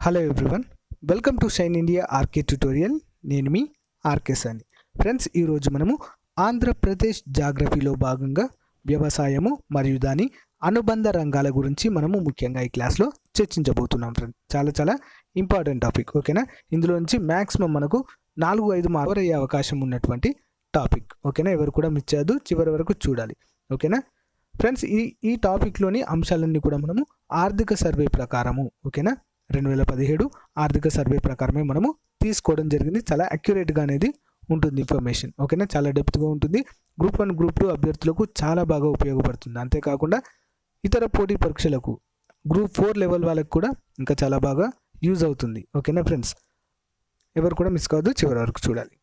Hello everyone, welcome to Shine India RK tutorial. నేను మీ RK సాని. ఫ్రెండ్స్, ఈరోజు మనము ఆంధ్రప్రదేశ్ జాగ్రఫీలో భాగంగా వ్యవసాయము మరియు దాని అనుబంధ రంగాల గురించి మనము ముఖ్యంగా ఈ క్లాస్లో చర్చించబోతున్నాం. ఫ్రెండ్స్, చాలా ఇంపార్టెంట్ టాపిక్. ఓకేనా? ఇందులో నుంచి మ్యాక్సిమం మనకు 4-5 మార్కులు అయ్యే అవకాశం ఉన్నటువంటి టాపిక్. ఓకేనా? ఎవరు కూడా మిస్ చేయద్దు, చివరి వరకు చూడాలి. ఓకేనా ఫ్రెండ్స్? ఈ టాపిక్లోని అంశాలన్నీ కూడా మనము ఆర్థిక సర్వే ప్రకారము, ఓకేనా, 2017 ఆర్థిక సర్వే ప్రకారమే మనము తీసుకోవడం జరిగింది. చాలా అక్యురేట్గా అనేది ఉంటుంది ఇన్ఫర్మేషన్. ఓకేనా? చాలా డెప్త్గా ఉంటుంది. గ్రూప్ 1, గ్రూప్ 2 అభ్యర్థులకు చాలా బాగా ఉపయోగపడుతుంది. అంతేకాకుండా ఇతర పోటీ పరీక్షలకు గ్రూప్ 4 లెవెల్ వాళ్ళకి కూడా ఇంకా చాలా బాగా యూజ్ అవుతుంది. ఓకేనా ఫ్రెండ్స్? ఎవరు కూడా మిస్ కావద్దు, చివరి వరకు చూడాలి.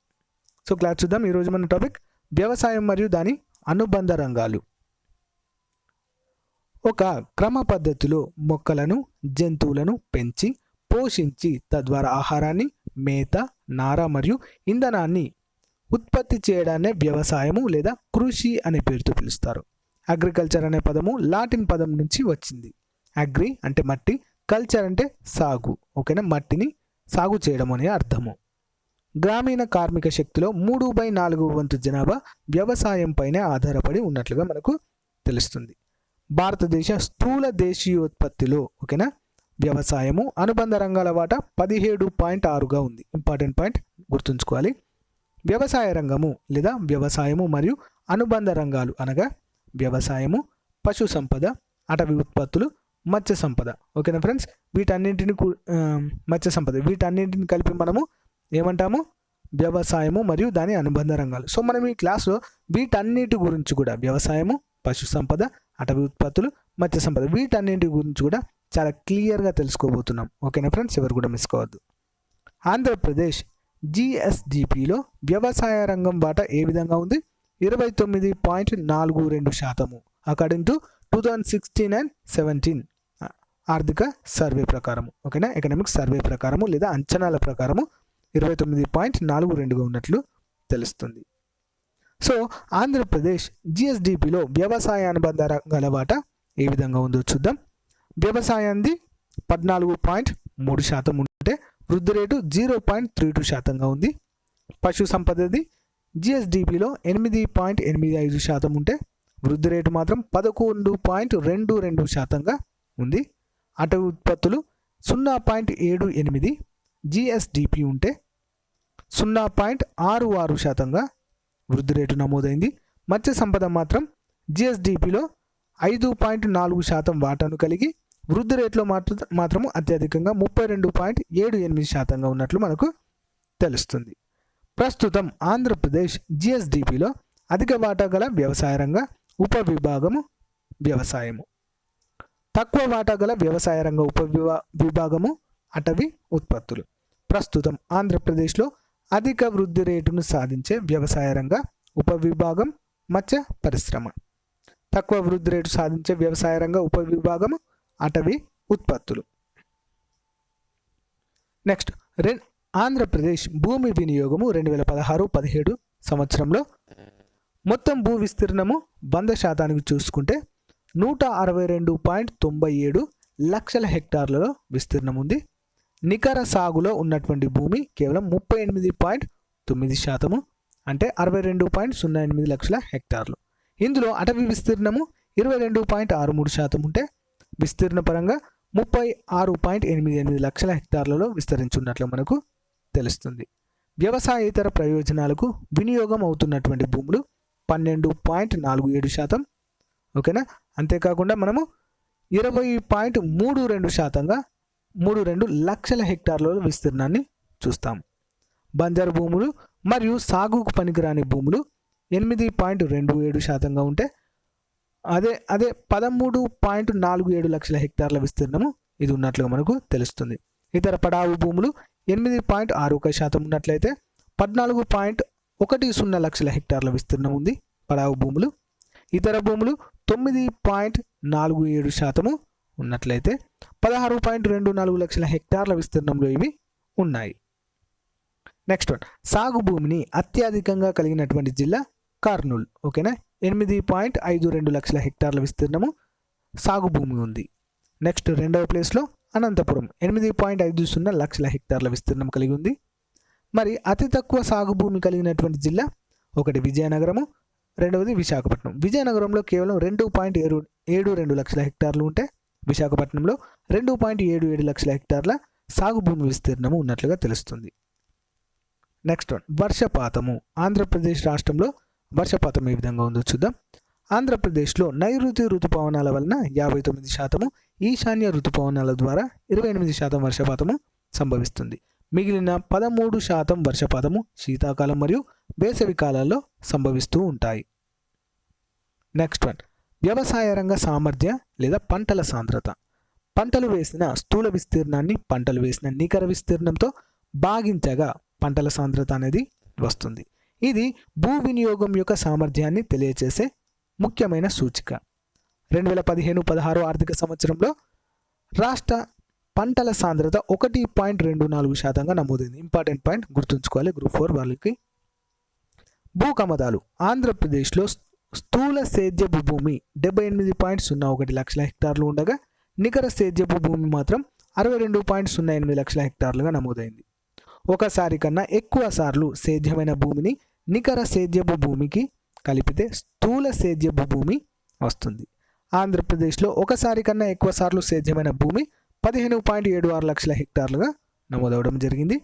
సో క్లాస్ చూద్దాం. ఈరోజు మన టాపిక్ వ్యవసాయం మరియు దాని అనుబంధ రంగాలు. ఒక క్రమ పద్ధతిలో మొక్కలను, జంతువులను పెంచి పోషించి తద్వారా ఆహారాన్ని, మేత, నార మరియు ఇంధనాన్ని ఉత్పత్తి చేయడాన్నే వ్యవసాయము లేదా కృషి అనే పేరుతో పిలుస్తారు. అగ్రికల్చర్ అనే పదము లాటిన్ పదం నుంచి వచ్చింది. అగ్రి అంటే మట్టి, కల్చర్ అంటే సాగు. ఓకేనా? మట్టిని సాగు చేయడం అనే అర్థము. గ్రామీణ కార్మిక శక్తిలో 3/4 వంతు జనాభా వ్యవసాయం పైనే ఆధారపడి ఉన్నట్లుగా మనకు తెలుస్తుంది. భారతదేశ స్థూల దేశీయోత్పత్తిలో, ఓకేనా, వ్యవసాయము అనుబంధ రంగాల వాటా 17.6గా ఉంది. ఇంపార్టెంట్ పాయింట్ గుర్తుంచుకోవాలి. వ్యవసాయ రంగము లేదా వ్యవసాయము మరియు అనుబంధ రంగాలు అనగా వ్యవసాయము, పశు సంపద, అటవీ ఉత్పత్తులు, మత్స్య సంపద. ఓకేనా ఫ్రెండ్స్? మత్స్య సంపద వీటన్నింటిని కలిపి మనము ఏమంటాము? వ్యవసాయము మరియు దాని అనుబంధ రంగాలు. సో మనం ఈ క్లాస్లో వీటన్నిటి గురించి కూడా, వ్యవసాయము, పశు సంపద, అటవీ ఉత్పత్తులు, మత్స్య సంపద, వీటన్నింటి గురించి కూడా చాలా క్లియర్గా తెలుసుకోబోతున్నాం. ఓకేనా ఫ్రెండ్స్? ఎవరు కూడా మిస్ కావద్దు. ఆంధ్రప్రదేశ్ జిఎస్డిపిలో వ్యవసాయ రంగం వాటా ఏ విధంగా ఉంది? 29.42% అకార్డింగ్ టు 2016 and 17 ఆర్థిక సర్వే ప్రకారము. ఓకేనా? ఎకనామిక్ సర్వే ప్రకారము లేదా అంచనాల ప్రకారము 29.42గా ఉన్నట్లు తెలుస్తుంది. సో ఆంధ్రప్రదేశ్ జిఎస్డిపిలో వ్యవసాయ అనుబంధ రంగాల వాటా ఏ విధంగా ఉందో చూద్దాం. వ్యవసాయాన్ని 14.3% ఉంటే వృద్ధి రేటు 0.32%గా ఉంది. పశు సంపదది జిఎస్డిపిలో 8.85% ఉంటే వృద్ధి రేటు మాత్రం 11.22%గా ఉంది. అటవీ ఉత్పత్తులు 0.78 జిఎస్డిపి ఉంటే 0.66%గా వృద్ధి రేటు నమోదైంది. మత్స్య సంపద మాత్రం జిఎస్డిపిలో 5.4% వాటాను కలిగి వృద్ధి రేట్లో మాత్రము అత్యధికంగా 32.78%గా ఉన్నట్లు మనకు తెలుస్తుంది. ప్రస్తుతం ఆంధ్రప్రదేశ్ జిఎస్డిపిలో అధిక వాటా గల వ్యవసాయ రంగ ఉపవిభాగము వ్యవసాయము, తక్కువ వాటా గల వ్యవసాయ రంగ ఉపవిభాగము అటవీ ఉత్పత్తులు. ప్రస్తుతం ఆంధ్రప్రదేశ్లో అధిక వృద్ధి రేటును సాధించే వ్యవసాయ రంగ ఉపవిభాగం మత్స్య పరిశ్రమ, తక్కువ వృద్ధి రేటు సాధించే వ్యవసాయ రంగ ఉపవిభాగం అటవీ ఉత్పత్తులు. నెక్స్ట్, ఆంధ్రప్రదేశ్ భూమి వినియోగము 2016-17 సంవత్సరంలో మొత్తం భూ విస్తీర్ణము 100% చూసుకుంటే 162.97 లక్షల హెక్టార్లలో విస్తీర్ణం ఉంది. నికర సాగులో ఉన్నటువంటి భూమి కేవలం 38.9%, అంటే 62.08 లక్షల హెక్టార్లు. ఇందులో అటవీ విస్తీర్ణము 22.63% ఉంటే విస్తీర్ణ పరంగా 36.88 లక్షల హెక్టార్లలో విస్తరించున్నట్లు మనకు తెలుస్తుంది. వ్యవసాయేతర ప్రయోజనాలకు వినియోగం అవుతున్నటువంటి భూములు 12.47%. ఓకేనా? అంతేకాకుండా మనము 20.32%గా 32 లక్షల హెక్టార్లలో విస్తీర్ణాన్ని చూస్తాము. బంజరు భూములు మరియు సాగుకు పనికిరాని భూములు 8.27%గా ఉంటే అదే 13.47 లక్షల హెక్టార్ల విస్తీర్ణము ఇది ఉన్నట్లుగా మనకు తెలుస్తుంది. ఇతర పడావు భూములు 8.61% ఉన్నట్లయితే 14.10 లక్షల హెక్టార్ల విస్తీర్ణం ఉంది పడావు భూములు. ఇతర భూములు 9.47% ఉన్నట్లయితే 16.24 లక్షల హెక్టార్ల విస్తీర్ణంలో ఇవి ఉన్నాయి. నెక్స్ట్ వన్, సాగు భూమిని అత్యధికంగా కలిగినటువంటి జిల్లా కర్నూలు. ఓకేనా? 8.52 లక్షల హెక్టార్ల విస్తీర్ణము సాగు భూమి ఉంది. నెక్స్ట్ రెండవ ప్లేస్లో అనంతపురం 8.50 లక్షల హెక్టార్ల విస్తీర్ణం కలిగి ఉంది. మరి అతి తక్కువ సాగు భూమి కలిగినటువంటి జిల్లా ఒకటి విజయనగరము, రెండవది విశాఖపట్నం. విజయనగరంలో కేవలం 2.72 లక్షల హెక్టార్లు ఉంటే విశాఖపట్నంలో 2.77 లక్షల హెక్టార్ల సాగు భూమి విస్తీర్ణము ఉన్నట్లుగా తెలుస్తుంది. Next one, వర్షపాతము. ఆంధ్రప్రదేశ్ రాష్ట్రంలో వర్షపాతం ఏ విధంగా ఉందో చూద్దాం. ఆంధ్రప్రదేశ్లో నైరుతి ఋతుపవనాల వలన 59%, ఈశాన్య ఋతుపవనాల ద్వారా 28% వర్షపాతము సంభవిస్తుంది. మిగిలిన 13% వర్షపాతము శీతాకాలం మరియు వేసవి కాలాల్లో సంభవిస్తూ ఉంటాయి. నెక్స్ట్ వన్, వ్యవసాయ రంగ సామర్థ్య లేదా పంటల సాంద్రత. పంటలు వేసిన స్థూల విస్తీర్ణాన్ని పంటలు వేసిన నికర విస్తీర్ణంతో భాగించగా పంటల సాంద్రత అనేది వస్తుంది. ఇది భూ వినియోగం యొక్క సామర్థ్యాన్ని తెలియచేసే ముఖ్యమైన సూచిక. 2015-16 ఆర్థిక సంవత్సరంలో రాష్ట్ర పంటల సాంద్రత 1.24% నమోదైంది. ఇంపార్టెంట్ పాయింట్ గుర్తుంచుకోవాలి గ్రూప్ 4 వాళ్ళకి. భూ కమతాలు. ఆంధ్రప్రదేశ్లో స్థూల సేద్యపు భూమి 78.01 లక్షల హెక్టార్లు ఉండగా నికర సేద్యపు భూమి మాత్రం 62.08 లక్షల హెక్టార్లుగా నమోదైంది. ఒకసారి కన్నా ఎక్కువ సార్లు సేద్యమైన భూమిని నికర సేద్యపు భూమికి కలిపితే స్థూల సేద్యపు భూమి వస్తుంది. ఆంధ్రప్రదేశ్లో ఒకసారి కన్నా ఎక్కువ సార్లు సేద్యమైన భూమి 15.76 లక్షల హెక్టార్లుగా నమోదవడం జరిగింది.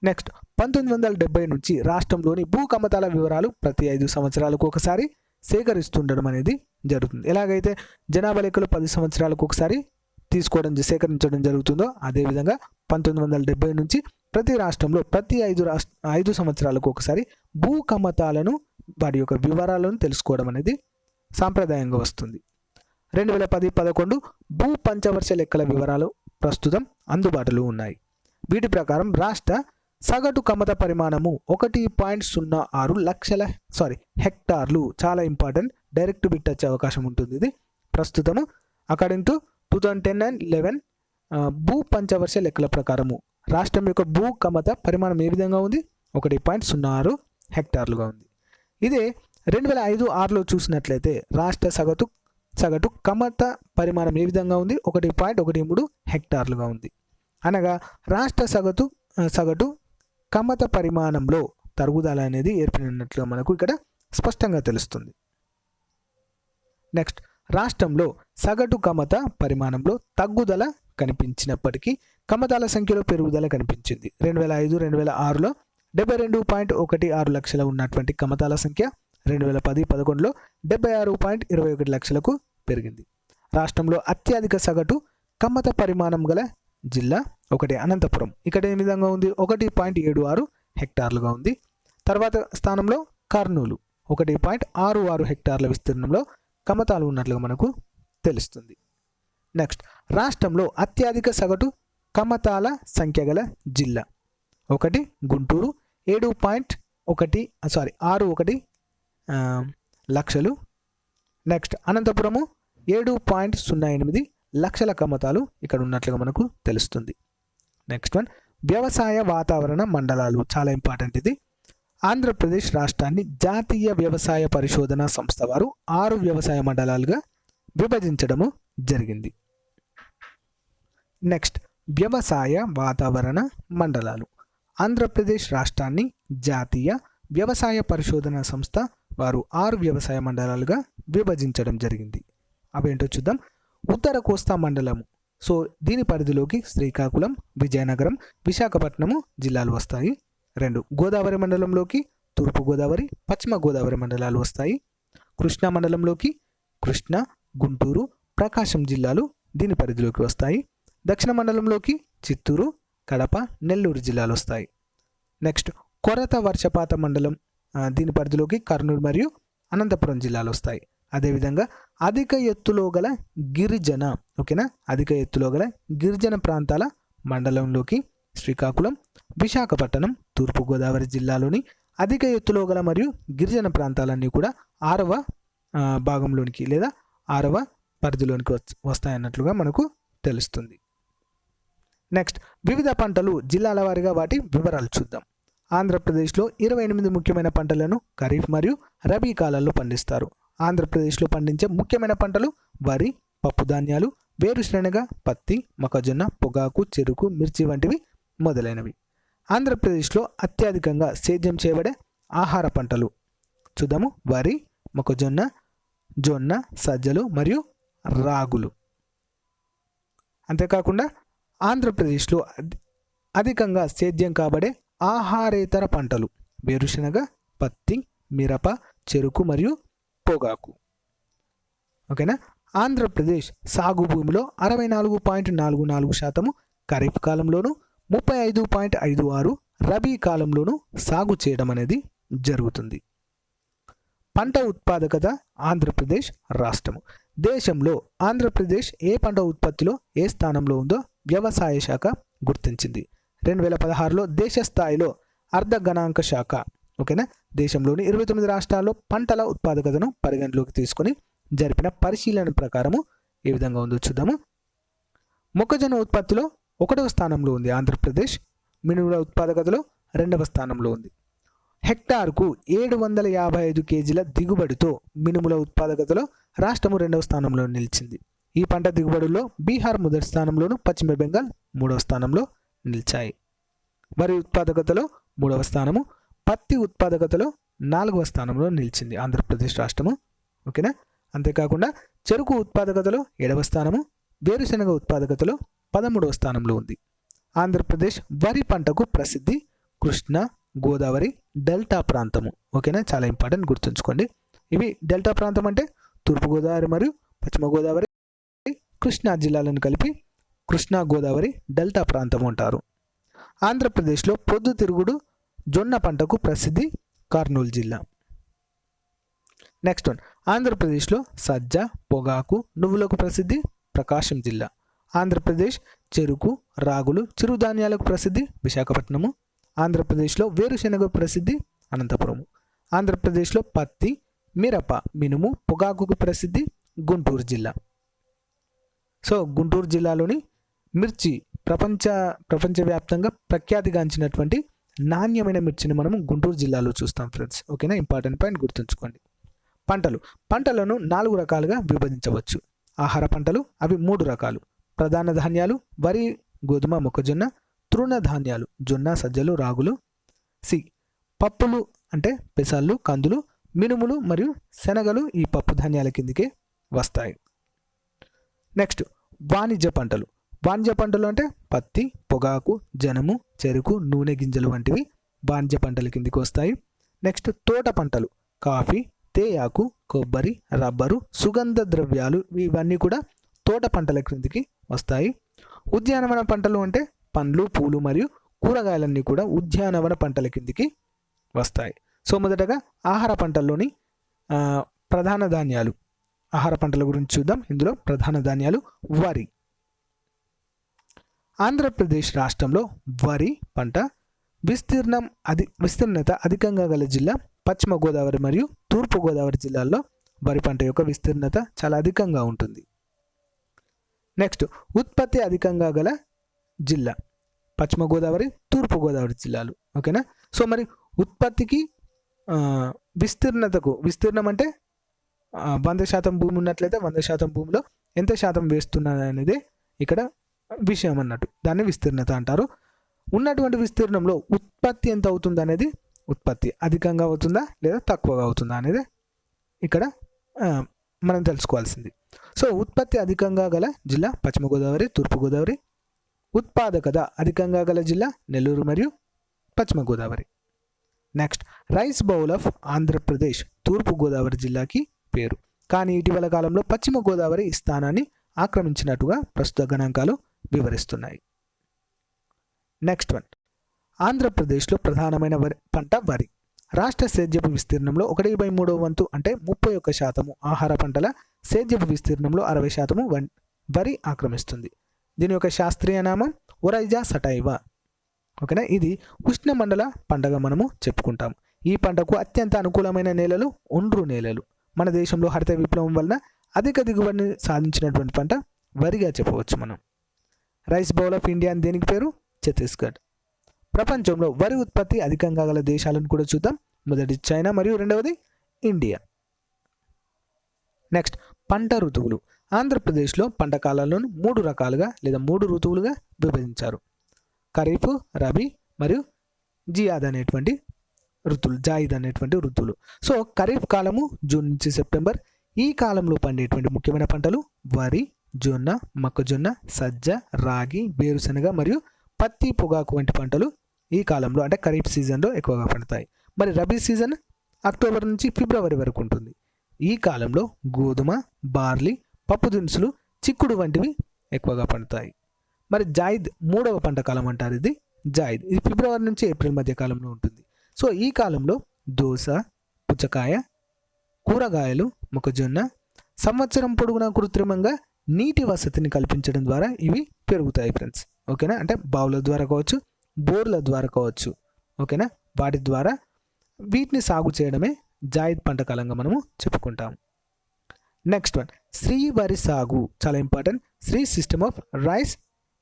నెక్స్ట్, 1970 నుంచి రాష్ట్రంలోని భూ కమతాల వివరాలు ప్రతి 5 సంవత్సరాలకు ఒకసారి సేకరిస్తుండడం అనేది జరుగుతుంది. ఎలాగైతే జనాభా లెక్కలు 10 సంవత్సరాలకు ఒకసారి సేకరించడం జరుగుతుందో అదేవిధంగా 1970 నుంచి ప్రతి రాష్ట్రంలో ప్రతి 5 సంవత్సరాలకు ఒకసారి భూ కమతాలను వాటి యొక్క వివరాలను తెలుసుకోవడం అనేది సాంప్రదాయంగా వస్తుంది. 2010-11 భూ పంచవర్ష లెక్కల వివరాలు ప్రస్తుతం అందుబాటులో ఉన్నాయి. వీటి ప్రకారం రాష్ట్ర సగటు కమత పరిమాణము 1.06 లక్షల హెక్టార్లు. చాలా ఇంపార్టెంట్, డైరెక్ట్ బిట్ వచ్చే అవకాశం ఉంటుంది. ఇది ప్రస్తుతము అకార్డింగ్ టు 2010 and 11 భూ పంచవర్ష లెక్కల ప్రకారము రాష్ట్రం యొక్క భూ కమత పరిమాణం ఏ విధంగా ఉంది? 1.06 హెక్టార్లుగా ఉంది. ఇదే 2005-6లో చూసినట్లయితే రాష్ట్ర సగటు కమత పరిమాణం ఏ విధంగా ఉంది? 1.13 హెక్టార్లుగా ఉంది. అనగా రాష్ట్ర సగటు కమత పరిమాణంలో తరుగుదల అనేది ఏర్పడినట్లుగా మనకు ఇక్కడ స్పష్టంగా తెలుస్తుంది. నెక్స్ట్, రాష్ట్రంలో సగటు కమత పరిమాణంలో తగ్గుదల కనిపించినప్పటికీ కమతాల సంఖ్యలో పెరుగుదల కనిపించింది. 2005-2006లో 72.16 లక్షలు ఉన్నటువంటి కమతాల సంఖ్య 2010-11లో 76.21 లక్షలకు పెరిగింది. రాష్ట్రంలో అత్యధిక సగటు కమత పరిమాణం గల జిల్లా ఒకటి అనంతపురం. ఇక్కడ ఏ విధంగా ఉంది? 1.76 హెక్టార్లుగా ఉంది. తర్వాత స్థానంలో కర్నూలు 1.66 హెక్టార్ల విస్తీర్ణంలో కమతాలు ఉన్నట్లుగా మనకు తెలుస్తుంది. నెక్స్ట్, రాష్ట్రంలో అత్యధిక సగటు కమతాల సంఖ్య గల జిల్లా ఒకటి గుంటూరు 7.61 లక్షలు. నెక్స్ట్, అనంతపురము 7.08 లక్షల కమతాలు ఇక్కడ ఉన్నట్లుగా మనకు తెలుస్తుంది. నెక్స్ట్ వన్, వ్యవసాయ వాతావరణ మండలాలు. చాలా ఇంపార్టెంట్ ఇది. ఆంధ్రప్రదేశ్ రాష్ట్రాన్ని జాతీయ వ్యవసాయ పరిశోధన సంస్థ వారు 6 వ్యవసాయ మండలాలుగా విభజించడము జరిగింది. నెక్స్ట్, వ్యవసాయ వాతావరణ మండలాలు. ఆంధ్రప్రదేశ్ రాష్ట్రాన్ని జాతీయ వ్యవసాయ పరిశోధన సంస్థ వారు 6 వ్యవసాయ మండలాలుగా విభజించడం జరిగింది. అవేంటో చూద్దాం. ఉత్తర కోస్తా మండలము. సో దీని పరిధిలోకి శ్రీకాకుళం, విజయనగరం, విశాఖపట్నము జిల్లాలు వస్తాయి. 2 గోదావరి మండలంలోకి తూర్పు గోదావరి, పశ్చిమ గోదావరి మండలాలు వస్తాయి. కృష్ణా మండలంలోకి కృష్ణా, గుంటూరు, ప్రకాశం జిల్లాలు దీని పరిధిలోకి వస్తాయి. దక్షిణ మండలంలోకి చిత్తూరు, కడప, నెల్లూరు జిల్లాలు వస్తాయి. నెక్స్ట్, కొరత వర్షపాత మండలం దీని పరిధిలోకి కర్నూలు మరియు అనంతపురం జిల్లాలు వస్తాయి. అదేవిధంగా అధిక ఎత్తులో గల గిరిజన ప్రాంతాల మండలంలోకి శ్రీకాకుళం, విశాఖపట్నం, తూర్పుగోదావరి జిల్లాలోని అధిక ఎత్తులో గల మరియు గిరిజన ప్రాంతాలన్నీ కూడా 6వ భాగంలోనికి లేదా 6వ పరిధిలోనికి వస్తాయన్నట్లుగా మనకు తెలుస్తుంది. నెక్స్ట్, వివిధ పంటలు జిల్లాల వారీగా వాటి వివరాలు చూద్దాం. ఆంధ్రప్రదేశ్లో 28 ముఖ్యమైన పంటలను ఖరీఫ్ మరియు రబీ కాలాల్లో పండిస్తారు. ఆంధ్రప్రదేశ్లో పండించే ముఖ్యమైన పంటలు వరి, పప్పుధాన్యాలు, వేరుశనగ, పత్తి, మొక్కజొన్న, పొగాకు, చెరుకు, మిర్చి వంటివి మొదలైనవి. ఆంధ్రప్రదేశ్లో అత్యధికంగా సేద్యం చేయబడే ఆహార పంటలు చూద్దాము. వరి, మొక్కజొన్న, జొన్న, సజ్జలు మరియు రాగులు. అంతేకాకుండా ఆంధ్రప్రదేశ్లో అధికంగా సేద్యం కాబడే ఆహారేతర పంటలు వేరుశనగ, పత్తి, మిరప, చెరుకు మరియు పొగాకు. ఓకేనా. ఆంధ్రప్రదేశ్ సాగు భూమిలో 64.44% ఖరీఫ్ కాలంలోను, 35.56 రబీ కాలంలోను సాగు చేయడం అనేది జరుగుతుంది. పంట ఉత్పాదకత ఆంధ్రప్రదేశ్ రాష్ట్రము. దేశంలో ఆంధ్రప్రదేశ్ ఏ పంట ఉత్పత్తిలో ఏ స్థానంలో ఉందో వ్యవసాయ శాఖ గుర్తించింది. 2016లో దేశ స్థాయిలో అర్ధ గణాంక శాఖ ఓకేనా దేశంలోని 29 రాష్ట్రాల్లో పంటల ఉత్పాదకతను పరిగణలోకి తీసుకొని జరిపిన పరిశీలన ప్రకారము ఏ విధంగా ఉందో చూద్దాము. మొక్కజొన్న ఉత్పత్తిలో 1వ స్థానంలో ఉంది ఆంధ్రప్రదేశ్. మినుముల ఉత్పాదకతలో 2వ స్థానంలో ఉంది. హెక్టార్కు 755 కేజీల దిగుబడితో మినుముల ఉత్పాదకతలో రాష్ట్రము 2వ స్థానంలో నిలిచింది. ఈ పంట దిగుబడుల్లో బీహార్ మొదటి స్థానంలోను, పశ్చిమ బెంగాల్ 3వ స్థానంలో నిలిచాయి. వరి ఉత్పాదకతలో 3వ స్థానము, పత్తి ఉత్పాదకతలో 4వ స్థానంలో నిలిచింది ఆంధ్రప్రదేశ్ రాష్ట్రము. ఓకేనా. అంతేకాకుండా చెరుకు ఉత్పాదకతలో 7వ స్థానము, వేరుశనగ ఉత్పాదకతలో 13వ స్థానంలో ఉంది. ఆంధ్రప్రదేశ్ వరి పంటకు ప్రసిద్ధి కృష్ణా, గోదావరి, డెల్టా ప్రాంతము. ఓకేనా, చాలా ఇంపార్టెంట్, గుర్తుంచుకోండి. ఇవి డెల్టా ప్రాంతం అంటే తూర్పుగోదావరి మరియు పశ్చిమ గోదావరి, కృష్ణా జిల్లాలను కలిపి కృష్ణా గోదావరి డెల్టా ప్రాంతం అంటారు. ఆంధ్రప్రదేశ్లో పొద్దుతిరుగుడు జొన్న పంటకు ప్రసిద్ధి కర్నూలు జిల్లా. నెక్స్ట్ వన్, ఆంధ్రప్రదేశ్లో సజ్జ, పొగాకు, నువ్వులకు ప్రసిద్ధి ప్రకాశం జిల్లా. ఆంధ్రప్రదేశ్ చెరుకు, రాగులు, చిరుధాన్యాలకు ప్రసిద్ధి విశాఖపట్నము. ఆంధ్రప్రదేశ్లో వేరుశెనగ ప్రసిద్ధి అనంతపురము. ఆంధ్రప్రదేశ్లో పత్తి, మిరప, మినుము, పొగాకుకు ప్రసిద్ధి గుంటూరు జిల్లా. సో గుంటూరు జిల్లాలోని మిర్చి ప్రపంచవ్యాప్తంగా ప్రఖ్యాతిగాంచినటువంటి నాణ్యమైన మిర్చిని మనం గుంటూరు జిల్లాలో చూస్తాం ఫ్రెండ్స్. ఓకేనా, ఇంపార్టెంట్ పాయింట్, గుర్తుంచుకోండి. పంటలను 4 రకాలుగా విభజించవచ్చు. ఆహార పంటలు అవి 3 రకాలు. ప్రధాన ధాన్యాలు వరి, గోధుమ, మొక్కజొన్న. తృణ ధాన్యాలు జొన్న, సజ్జలు, రాగులు. సి పప్పులు అంటే పెసళ్ళు, కందులు, మినుములు మరియు శనగలు ఈ పప్పు ధాన్యాల కిందికే వస్తాయి. నెక్స్ట్ వాణిజ్య పంటలు. వాణిజ్య పంటలు అంటే పత్తి, పొగాకు, జనము, చెరుకు, నూనె గింజలు వంటివి వాణిజ్య పంటల కిందికి వస్తాయి. నెక్స్ట్ తోట పంటలు కాఫీ, తేయాకు, కొబ్బరి, రబ్బరు, సుగంధ ద్రవ్యాలు ఇవన్నీ కూడా తోట పంటల క్రిందికి వస్తాయి. ఉద్యానవన పంటలు అంటే పండ్లు, పూలు మరియు కూరగాయలన్నీ కూడా ఉద్యానవన పంటల కిందికి వస్తాయి. సో మొదటగా ఆహార పంటల్లోని ప్రధాన ధాన్యాలు, ఆహార పంటల గురించి చూద్దాం. ఇందులో ప్రధాన ధాన్యాలు వరి. ఆంధ్రప్రదేశ్ రాష్ట్రంలో వరి పంట విస్తీర్ణత అధికంగా గల జిల్లా పశ్చిమ గోదావరి మరియు తూర్పు గోదావరి జిల్లాల్లో వరి పంట యొక్క విస్తీర్ణత చాలా అధికంగా ఉంటుంది. నెక్స్ట్ ఉత్పత్తి అధికంగా గల జిల్లా పశ్చిమ గోదావరి, తూర్పు గోదావరి జిల్లాలు. ఓకేనా. సో మరి ఉత్పత్తికి విస్తీర్ణం అంటే 100% భూమి ఉన్నట్లయితే 100% భూమిలో ఎంత శాతం వేస్తున్నది అనేది ఇక్కడ విషయం అన్నట్టు, దాన్ని విస్తీర్ణత అంటారు. ఉన్నటువంటి విస్తీర్ణంలో ఉత్పత్తి ఎంత అవుతుంది అనేది, ఉత్పత్తి అధికంగా అవుతుందా లేదా తక్కువగా అవుతుందా అనేది ఇక్కడ మనం తెలుసుకోవాల్సింది. సో ఉత్పత్తి అధికంగా గల జిల్లా పశ్చిమ గోదావరి, తూర్పు గోదావరి. ఉత్పాదకత అధికంగా గల జిల్లా నెల్లూరు మరియు పశ్చిమ Godavari. Next rice bowl of Andhra Pradesh తూర్పు గోదావరి జిల్లాకి పేరు. కానీ ఇటీవల కాలంలో పశ్చిమ గోదావరి ఈ స్థానాన్ని ఆక్రమించినట్టుగా ప్రస్తుత గణాంకాలు వివరిస్తున్నాయి. నెక్స్ట్ వన్, ఆంధ్రప్రదేశ్లో ప్రధానమైన పంట వరి. రాష్ట్ర సేద్యపు విస్తీర్ణంలో 1/3 వంతు అంటే 31% ఆహార పంటల సేద్యపు విస్తీర్ణంలో 60% వరి ఆక్రమిస్తుంది. దీని యొక్క శాస్త్రీయ నామం ఒరైజా సటైవా. ఓకేనా. ఇది ఉష్ణమండల పంటగా మనము చెప్పుకుంటాం. ఈ పంటకు అత్యంత అనుకూలమైన నేలలు ఒండ్రు నేలలు. మన దేశంలో హరిత విప్లవం వలన అధిక దిగుబడిని సాధించినటువంటి పంట వరిగా చెప్పవచ్చు మనం. రైస్ బౌల్ ఆఫ్ ఇండియా అని దేనికి పేరు? ఛత్తీస్గఢ్. ప్రపంచంలో వరి ఉత్పత్తి అధికంగా గల దేశాలను కూడా చూద్దాం. మొదటి చైనా మరియు రెండవది ఇండియా. నెక్స్ట్ పంట ఋతువులు. ఆంధ్రప్రదేశ్లో పంట కాలాలను 3 రకాలుగా లేదా 3 ఋతువులుగా విభజించారు. ఖరీఫ్, రబీ మరియు జాయిద్ అనేటువంటి ఋతువులు. సో ఖరీఫ్ కాలము జూన్ నుంచి సెప్టెంబర్. ఈ కాలంలో పండేటువంటి ముఖ్యమైన పంటలు వరి, జొన్న, మొక్కజొన్న, సజ్జ, రాగి, వేరుశనగ మరియు పత్తి, పొగాకు వంటి పంటలు ఈ కాలంలో అంటే ఖరీఫ్ సీజన్లో ఎక్కువగా పండుతాయి. మరి రబీ సీజన్ అక్టోబర్ నుంచి ఫిబ్రవరి వరకు ఉంటుంది. ఈ కాలంలో గోధుమ, బార్లీ, పప్పు దినుసులు, చిక్కుడు వంటివి ఎక్కువగా పండుతాయి. మరి జాయిద్ 3వ పంట కాలం అంటారు. ఇది ఫిబ్రవరి నుంచి ఏప్రిల్ మధ్య కాలంలో ఉంటుంది. సో ఈ కాలంలో దోస, పుచ్చకాయ, కూరగాయలు, మొక్కజొన్న సంవత్సరం పొడుగునా కృత్రిమంగా నీటి వసతిని కల్పించడం ద్వారా ఇవి పెరుగుతాయి ఫ్రెండ్స్. ఓకేనా, అంటే బావుల ద్వారా కావచ్చు, బోర్ల ద్వారా కావచ్చు. ఓకేనా, వాటి ద్వారా వీటిని సాగు చేయడమే జాయిద్ పంట కాలంగా మనము చెప్పుకుంటాం. నెక్స్ట్ వన్, శ్రీ వరి సాగు చాలా important. SRI system of rice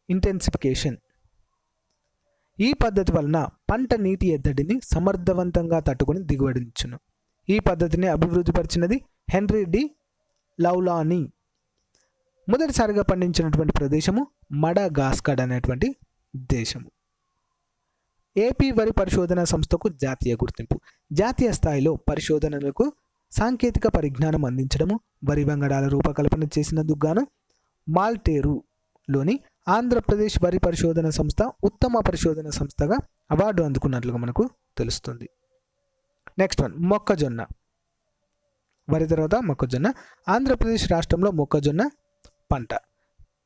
intensification. ఈ పద్ధతి వలన పంట నీటి ఎద్దడిని సమర్థవంతంగా తట్టుకొని దిగుబడినిచ్చును. ఈ పద్ధతిని అభివృద్ధిపరిచినది హెన్రీ డి లౌలానీ. మొదటిసారిగా పండించినటువంటి ప్రదేశము మడగాస్కర్ అనేటువంటి దేశము. ఏపీ వరి పరిశోధన సంస్థకు జాతీయ గుర్తింపు. జాతీయ స్థాయిలో పరిశోధనలకు సాంకేతిక పరిజ్ఞానం అందించడము, వరి వంగడాల రూపకల్పన చేసినందుకు గాను మాల్టేరులోని ఆంధ్రప్రదేశ్ వరి పరిశోధన సంస్థ ఉత్తమ పరిశోధన సంస్థగా అవార్డు అందుకున్నట్లుగా మనకు తెలుస్తుంది. నెక్స్ట్ వన్, మొక్కజొన్న. వరి తర్వాత మొక్కజొన్న. ఆంధ్రప్రదేశ్ రాష్ట్రంలో మొక్కజొన్న పంట.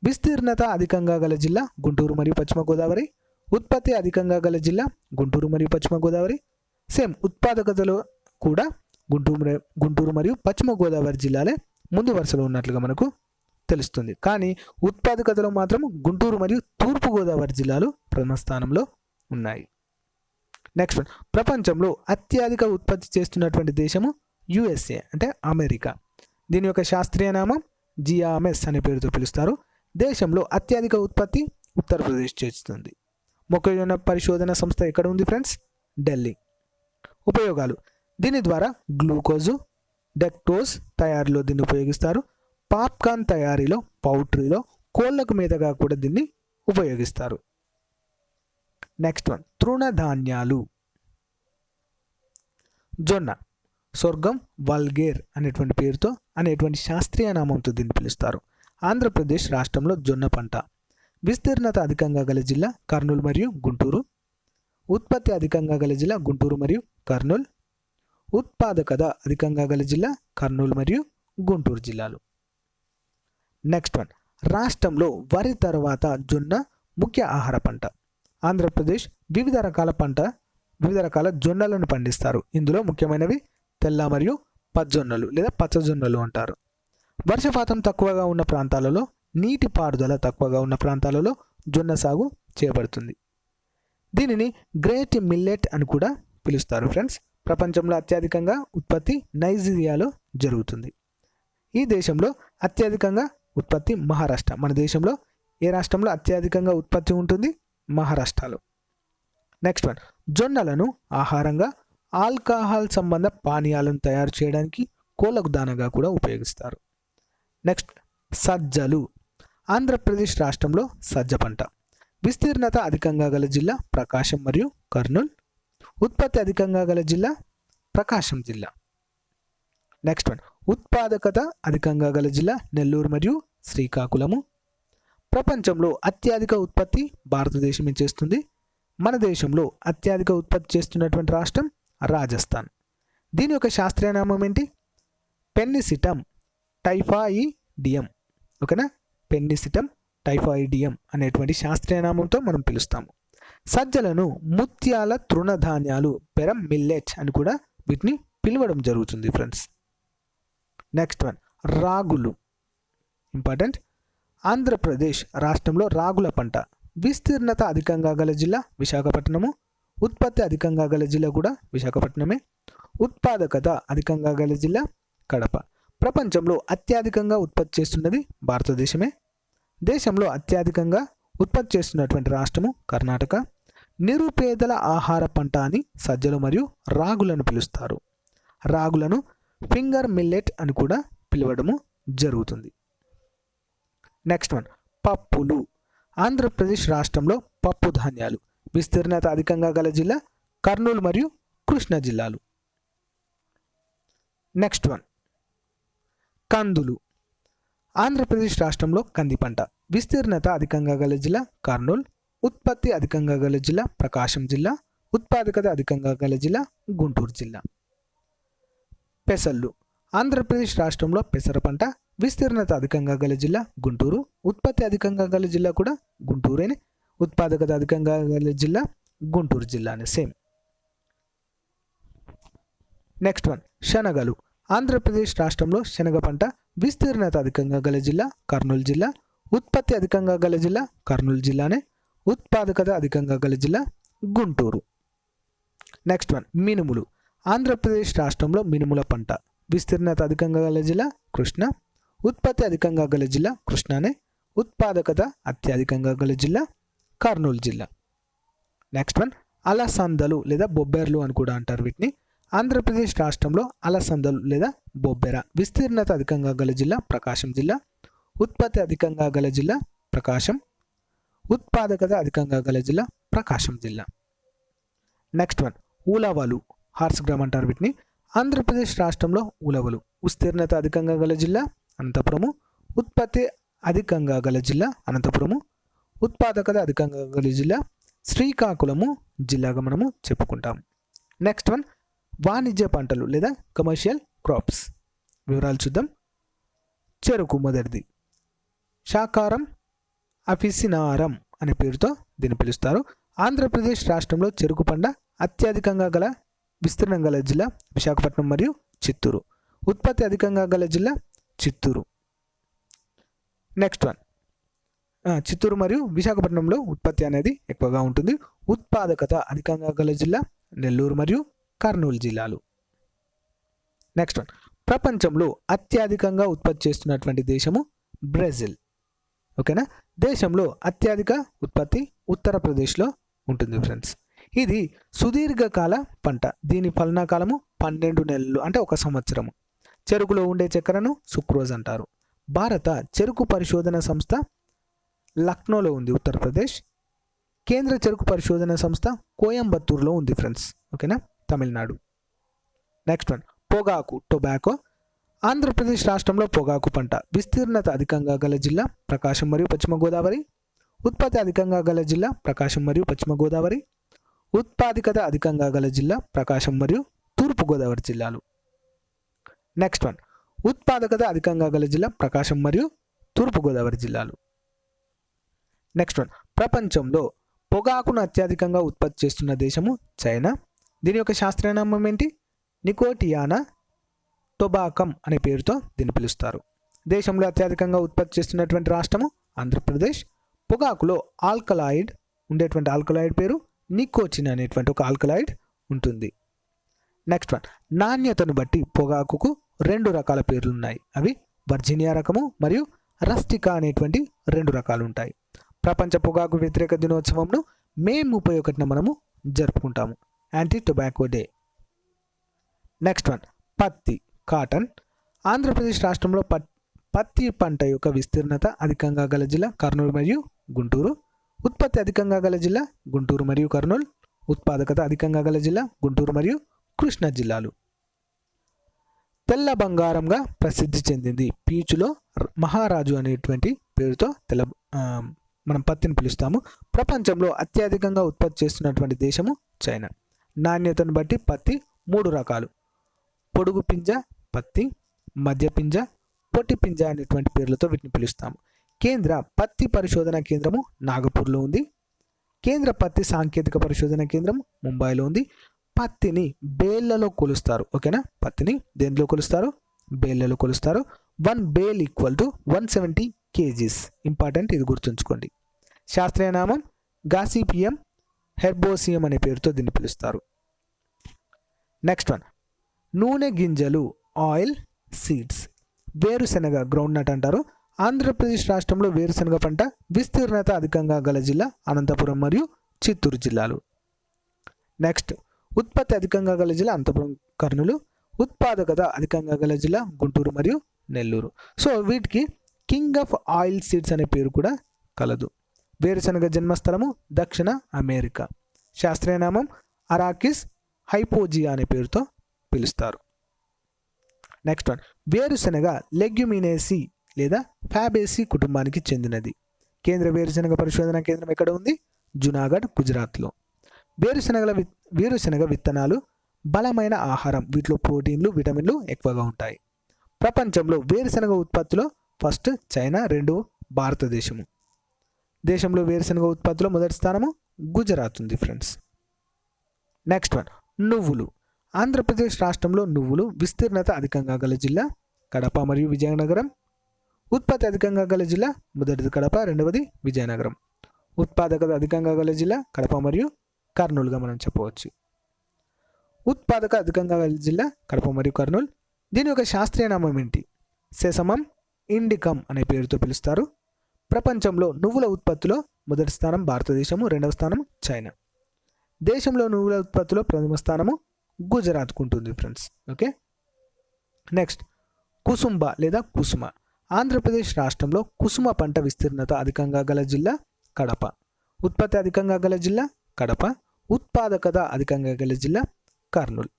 విస్తీర్ణత అధికంగా గల జిల్లా గుంటూరు మరియు పశ్చిమ గోదావరి. ఉత్పత్తి అధికంగా గల జిల్లా గుంటూరు మరియు పశ్చిమ గోదావరి. సేమ్ ఉత్పాదకతలో కూడా గుంటూరు మరియు పశ్చిమ గోదావరి జిల్లాలే ముందు వరుసలో ఉన్నట్లుగా మనకు తెలుస్తుంది. కానీ ఉత్పాదకతలో మాత్రం గుంటూరు మరియు తూర్పు గోదావరి జిల్లాలు ప్రథమ స్థానంలో ఉన్నాయి. నెక్స్ట్ వన్, ప్రపంచంలో అత్యధిక ఉత్పత్తి చేస్తున్నటువంటి దేశము యుఎస్ఏ అంటే అమెరికా. దీని యొక్క శాస్త్రీయ నామం జియామెస్ అనే పేరుతో పిలుస్తారు. దేశంలో అత్యధిక ఉత్పత్తి ఉత్తరప్రదేశ్ చేస్తుంది. మొక్కజొన్న పరిశోధన సంస్థ ఎక్కడ ఉంది ఫ్రెండ్స్? ఢిల్లీ. ఉపయోగాలు: దీని ద్వారా గ్లూకోజు, డెక్టోజ్ తయారీలో దీన్ని ఉపయోగిస్తారు. పాప్కార్న్ తయారీలో, పౌల్ట్రీలో, కోళ్లకు మీదగా కూడా దీన్ని ఉపయోగిస్తారు. నెక్స్ట్ వన్, తృణధాన్యాలు. జొన్న సొర్గం వల్గేర్ అనేటువంటి పేరుతో అనేటువంటి శాస్త్రీయ నామంతో దీన్ని పిలుస్తారు. ఆంధ్రప్రదేశ్ రాష్ట్రంలో జొన్న పంట. విస్తీర్ణత అధికంగా గల జిల్లా కర్నూలు మరియు గుంటూరు. ఉత్పత్తి అధికంగా గల జిల్లా గుంటూరు మరియు కర్నూలు. ఉత్పాదకత అధికంగా గల జిల్లా కర్నూలు మరియు గుంటూరు జిల్లాలు. నెక్స్ట్ వన్, రాష్ట్రంలో వరి తర్వాత జొన్న ముఖ్య ఆహార పంట. ఆంధ్రప్రదేశ్ వివిధ రకాల జొన్నలను పండిస్తారు. ఇందులో ముఖ్యమైనవి తెల్ల మరియు పచ్చజొన్నలు లేదా పచ్చజొన్నలు అంటారు. వర్షపాతం తక్కువగా ఉన్న ప్రాంతాలలో, నీటి పారుదల తక్కువగా ఉన్న ప్రాంతాలలో జొన్న సాగు చేయబడుతుంది. దీనిని గ్రేట్ మిల్లెట్ అని కూడా పిలుస్తారు ఫ్రెండ్స్. ప్రపంచంలో అత్యధికంగా ఉత్పత్తి నైజీరియాలో జరుగుతుంది. ఈ దేశంలో అత్యధికంగా ఉత్పత్తి మహారాష్ట్ర. మన దేశంలో ఏ రాష్ట్రంలో అత్యధికంగా ఉత్పత్తి ఉంటుంది? మహారాష్ట్రలో. నెక్స్ట్ వన్, జొన్నలను ఆహారంగా, ఆల్కహాల్ సంబంధ పానీయాలను తయారు చేయడానికి, కోళ్లకు దానగా కూడా ఉపయోగిస్తారు. నెక్స్ట్, సజ్జలు. ఆంధ్రప్రదేశ్ రాష్ట్రంలో సజ్జ పంట. విస్తీర్ణత అధికంగా గల జిల్లా ప్రకాశం మరియు కర్నూలు. ఉత్పత్తి అధికంగా గల జిల్లా ప్రకాశం జిల్లా. నెక్స్ట్ వన్, ఉత్పాదకత అధికంగా గల జిల్లా నెల్లూరు మరియు శ్రీకాకుళము. ప్రపంచంలో అత్యధిక ఉత్పత్తి భారతదేశమే చేస్తుంది. మన దేశంలో అత్యధిక ఉత్పత్తి చేస్తున్నటువంటి రాష్ట్రం రాజస్థాన్. దీని యొక్క శాస్త్రీయ నామం ఏంటి? పెన్నిసిటమ్ టైఫాయిడియం. ఓకేనా, పెన్నిసిటమ్ టైఫాయిడియం అనేటువంటి శాస్త్రీయ నామంతో మనం పిలుస్తాము. సజ్జలను ముత్యాల తృణధాన్యాలు, పెరం మిల్లెట్ అని కూడా వీటిని పిలవడం జరుగుతుంది ఫ్రెండ్స్. నెక్స్ట్ వన్, రాగులు. ఇంపార్టెంట్. ఆంధ్రప్రదేశ్ రాష్ట్రంలో రాగుల పంట. విస్తీర్ణత అధికంగా గల జిల్లా విశాఖపట్నము. ఉత్పత్తి అధికంగా గల జిల్లా కూడా విశాఖపట్నమే. ఉత్పాదకత అధికంగా గల జిల్లా కడప. ప్రపంచంలో అత్యధికంగా ఉత్పత్తి చేస్తున్నది భారతదేశమే. దేశంలో అత్యధికంగా ఉత్పత్తి చేస్తున్నటువంటి రాష్ట్రము కర్ణాటక. నిరుపేదల ఆహార పంట అని సజ్జలు మరియు రాగులను పిలుస్తారు. రాగులను ఫింగర్ మిల్లెట్ అని కూడా పిలవడము జరుగుతుంది. నెక్స్ట్ వన్ పప్పులు. ఆంధ్రప్రదేశ్ రాష్ట్రంలో పప్పు ధాన్యాలు విస్తీర్ణత అధికంగా గల జిల్లా కర్నూలు మరియు కృష్ణా జిల్లాలు. నెక్స్ట్ వన్ కందులు. ఆంధ్రప్రదేశ్ రాష్ట్రంలో కంది పంట విస్తీర్ణత అధికంగా గల జిల్లా కర్నూలు, ఉత్పత్తి అధికంగా గల జిల్లా ప్రకాశం జిల్లా, ఉత్పాదకత అధికంగా గల జిల్లా గుంటూరు జిల్లా. పెసళ్ళు. ఆంధ్రప్రదేశ్ రాష్ట్రంలో పెసర పంట విస్తీర్ణత అధికంగా గల జిల్లా గుంటూరు, ఉత్పత్తి అధికంగా గల జిల్లా కూడా గుంటూరేనే, ఉత్పాదకత అధికంగా గల జిల్లా గుంటూరు జిల్లానే సేమ్. నెక్స్ట్ వన్ శనగలు. ఆంధ్రప్రదేశ్ రాష్ట్రంలో శనగ పంట విస్తీర్ణత అధికంగా గల జిల్లా కర్నూలు జిల్లా, ఉత్పత్తి అధికంగా గల జిల్లా కర్నూలు జిల్లానే, ఉత్పాదకత అధికంగా గల జిల్లా గుంటూరు. నెక్స్ట్ వన్ మినుములు. ఆంధ్రప్రదేశ్ రాష్ట్రంలో మినుముల పంట విస్తీర్ణత అధికంగా గల జిల్లా కృష్ణా, ఉత్పత్తి అధికంగా గల జిల్లా కృష్ణానే, ఉత్పాదకత అత్యధికంగా గల జిల్లా కర్నూలు జిల్లా. నెక్స్ట్ వన్ అలసందలు లేదా బొబ్బెర్లు అని కూడా అంటారు వీటిని. ఆంధ్రప్రదేశ్ రాష్ట్రంలో అలసందలు లేదా బొబ్బెర విస్తీర్ణత అధికంగా గల జిల్లా ప్రకాశం జిల్లా, ఉత్పత్తి అధికంగా గల జిల్లా ప్రకాశం, ఉత్పాదకత అధికంగా గల జిల్లా ప్రకాశం జిల్లా. నెక్స్ట్ వన్ ఉలవలు, హార్స్ గ్రామ్ అంటారు వీటిని. ఆంధ్రప్రదేశ్ రాష్ట్రంలో ఉలవలు విస్తీర్ణత అధికంగా గల జిల్లా అనంతపురము, ఉత్పత్తి అధికంగా గల జిల్లా అనంతపురము, ఉత్పాదకత అధికంగా గల జిల్లా శ్రీకాకుళము జిల్లాగా మనము చెప్పుకుంటాము. నెక్స్ట్ వన్ వాణిజ్య పంటలు లేదా కమర్షియల్ క్రాప్స్ వివరాలు చూద్దాం. చెరుకు మొదటిది. శాకారం అఫిసినారం అనే పేరుతో దీన్ని పిలుస్తారు. ఆంధ్రప్రదేశ్ రాష్ట్రంలో చెరుకు పంట అత్యధికంగా గల విస్తీర్ణం గల జిల్లా విశాఖపట్నం మరియు చిత్తూరు, ఉత్పత్తి అధికంగా గల జిల్లా చిత్తూరు. నెక్స్ట్ వన్ చిత్తూరు మరియు విశాఖపట్నంలో ఉత్పత్తి అనేది ఎక్కువగా ఉంటుంది. ఉత్పాదకత అధికంగా గల జిల్లా నెల్లూరు మరియు కర్నూలు జిల్లాలు. నెక్స్ట్ వన్ ప్రపంచంలో అత్యధికంగా ఉత్పత్తి చేస్తున్నటువంటి దేశము బ్రెజిల్. ఓకేనా. దేశంలో అత్యధిక ఉత్పత్తి ఉత్తరప్రదేశ్లో ఉంటుంది ఫ్రెండ్స్. ఇది సుదీర్ఘకాల పంట. దీని ఫలనాకాలము 12 నెలలు అంటే 1 సంవత్సరము. చెరుకులో ఉండే చక్కెరను సుక్రోజ్ అంటారు. భారత చెరుకు పరిశోధన సంస్థ లక్నోలో ఉంది ఉత్తరప్రదేశ్. కేంద్ర చెరుకు పరిశోధన సంస్థ కోయంబత్తూరులో ఉంది ఫ్రెండ్స్. ఓకేనా, తమిళనాడు. నెక్స్ట్ వన్ పొగాకు టొబాకో. ఆంధ్రప్రదేశ్ రాష్ట్రంలో పొగాకు పంట విస్తీర్ణత అధికంగా గల జిల్లా ప్రకాశం మరియు పశ్చిమ గోదావరి, ఉత్పత్తి అధికంగా గల జిల్లా ప్రకాశం మరియు పశ్చిమ గోదావరి, ఉత్పాదికత అధికంగా గల జిల్లా ప్రకాశం మరియు తూర్పు గోదావరి జిల్లాలు. నెక్స్ట్ వన్ ఉత్పాదకత అధికంగా గల జిల్లా ప్రకాశం మరియు తూర్పు గోదావరి జిల్లాలు. నెక్స్ట్ వన్ ప్రపంచంలో పొగాకును అత్యధికంగా ఉత్పత్తి చేస్తున్న దేశము చైనా. దీని యొక్క శాస్త్రీయ నామం ఏంటి? నికోటియానా టొబాకం అనే పేరుతో దీన్ని పిలుస్తారు. దేశంలో అత్యధికంగా ఉత్పత్తి చేస్తున్నటువంటి రాష్ట్రము ఆంధ్రప్రదేశ్. పొగాకులో ఆల్కలాయిడ్ ఉండేటువంటి ఆల్కలాయిడ్ పేరు నికోచిన్ అనేటువంటి ఒక ఆల్కలాయిడ్ ఉంటుంది. నెక్స్ట్ వన్ నాణ్యతను బట్టి పొగాకుకు 2 రకాల పేర్లు ఉన్నాయి. అవి వర్జీనియా రకము మరియు రస్టికా అనేటువంటి 2 రకాలు ఉంటాయి. ప్రపంచ పొగాకు వ్యతిరేక దినోత్సవంను మే 31న మనము జరుపుకుంటాము, anti tobacco day. Next one పత్తి కాటన్. ఆంధ్రప్రదేశ్ రాష్ట్రంలో పత్తి పంట యొక్క విస్తీర్ణత అధికంగా గల జిల్లా కర్నూలు మరియు గుంటూరు, ఉత్పత్తి అధికంగా గల జిల్లా గుంటూరు మరియు కర్నూలు, ఉత్పాదకత అధికంగా గల జిల్లా గుంటూరు మరియు కృష్ణా జిల్లాలు. తెల్ల బంగారంగా ప్రసిద్ధి చెందింది. పీచులో మహారాజు అనేటువంటి పేరుతో మనం పత్తిని పిలుస్తాము. ప్రపంచంలో అత్యధికంగా ఉత్పత్తి చేస్తున్నటువంటి దేశము చైనా. నాణ్యతను బట్టి పత్తి 3 రకాలు. పొడుగు పింజ పత్తి, మధ్య పింజ, పొట్టి పింజ అనేటువంటి పేర్లతో వీటిని పిలుస్తాము. కేంద్ర పత్తి పరిశోధన కేంద్రము నాగపూర్లో ఉంది. కేంద్ర పత్తి సాంకేతిక పరిశోధన కేంద్రం ముంబైలో ఉంది. పత్తిని బేళ్లలో కొలుస్తారు. ఓకేనా, పత్తిని దేంట్లో కొలుస్తారు? బేళ్లలో కొలుస్తారు. 1 బేల్ = 170 kgs. ఇంపార్టెంట్, ఇది గుర్తుంచుకోండి. శాస్త్రీయ నామం గాసిపియం హెర్బోసియం అనే పేరుతో దీన్ని పిలుస్తారు. నెక్స్ట్ వన్ నూనె గింజలు ఆయిల్ సీడ్స్. వేరుశెనగ గ్రౌండ్ నట్ అంటారు. ఆంధ్రప్రదేశ్ రాష్ట్రంలో వేరుశెనగ పంట విస్తీర్ణత అధికంగా గల జిల్లా అనంతపురం మరియు చిత్తూరు జిల్లాలు. నెక్స్ట్ ఉత్పత్తి అధికంగా గల జిల్లా అనంతపురం కర్నూలు, ఉత్పాదకత అధికంగా గల జిల్లా గుంటూరు మరియు నెల్లూరు. సో వీటికి కింగ్ ఆఫ్ ఆయిల్ సీడ్స్ అనే పేరు కూడా కలదు. వేరుశనగ జన్మస్థలము దక్షిణ అమెరికా. శాస్త్రీయ నామం అరాకిస్ హైపోజియా అనే పేరుతో పిలుస్తారు. నెక్స్ట్ వన్, వేరుశనగ లెగ్యుమినేసి లేదా ఫ్యాబేసి కుటుంబానికి చెందినది. కేంద్ర వేరుశనగ పరిశోధన కేంద్రం ఎక్కడ ఉంది? జునాగఢ్, గుజరాత్లో. వేరుశనగ విత్తనాలు బలమైన ఆహారం. వీటిలో ప్రోటీన్లు, విటమిన్లు ఎక్కువగా ఉంటాయి. ప్రపంచంలో వేరుశనగ ఉత్పత్తిలో ఫస్ట్ చైనా, రెండు భారతదేశము. దేశంలో వేరుశనగ ఉత్పత్తిలో మొదటి స్థానము గుజరాత్ ఉంది ఫ్రెండ్స్. నెక్స్ట్ వన్, నువ్వులు. ఆంధ్రప్రదేశ్ రాష్ట్రంలో నువ్వులు విస్తీర్ణత అధికంగా గల జిల్లా కడప మరియు విజయనగరం. ఉత్పత్తి అధికంగా గల జిల్లా మొదటిది కడప, రెండవది విజయనగరం. ఉత్పాదకత అధికంగా గల జిల్లా కడప మరియు కర్నూలుగా మనం చెప్పవచ్చు. ఉత్పాదక అధికంగా గల జిల్లా కడప మరియు కర్నూలు. దీని యొక్క శాస్త్రీయ నామం ఏంటి? సెసమమ్ ఇండికమ్ అనే పేరుతో పిలుస్తారు. ప్రపంచంలో నువ్వుల ఉత్పత్తిలో మొదటి స్థానం భారతదేశము, రెండవ స్థానం చైనా. దేశంలో నువ్వుల ఉత్పత్తిలో ప్రథమ స్థానము గుజరాత్కు ఉంటుంది ఫ్రెండ్స్. ఓకే. నెక్స్ట్, కుసుంబ లేదా కుసుమ. ఆంధ్రప్రదేశ్ రాష్ట్రంలో కుసుమ పంట విస్తీర్ణత అధికంగా గల జిల్లా కడప. ఉత్పత్తి అధికంగా గల జిల్లా కడప. ఉత్పాదకత అధికంగా గల జిల్లా కర్నూలు.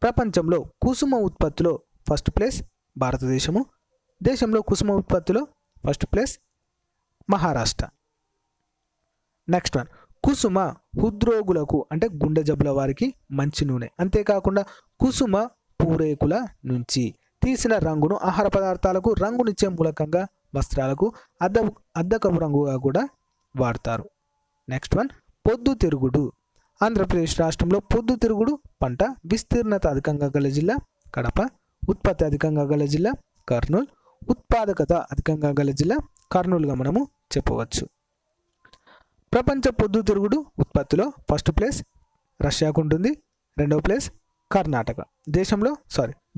ప్రపంచంలో కుసుమ ఉత్పత్తిలో ఫస్ట్ ప్లేస్ భారతదేశము. దేశంలో కుసుమ ఉత్పత్తిలో first place Maharashtra. Next one, కుసుమ హృద్రోగులకు అంటే గుండె జబ్బుల వారికి మంచి నూనె. అంతేకాకుండా కుసుమ పూరేకుల నుంచి తీసిన రంగును ఆహార పదార్థాలకు రంగునిచ్చే మూలకంగా వస్త్రాలకు అద్దకపు రంగుగా కూడా వాడతారు. నెక్స్ట్ వన్, పొద్దుతిరుగుడు. ఆంధ్రప్రదేశ్ రాష్ట్రంలో పొద్దుతిరుగుడు పంట విస్తీర్ణత అధికంగా గల జిల్లా కడప. ఉత్పత్తి అధికంగా గల జిల్లా కర్నూలు. ఉత్పాదకత అధికంగా గల జిల్లా కర్నూలుగా మనము చెప్పవచ్చు. ప్రపంచ పొద్దుతిరుగుడు ఉత్పత్తిలో ఫస్ట్ ప్లేస్ రష్యాకు ఉంటుంది, రెండవ ప్లేస్ కర్ణాటక.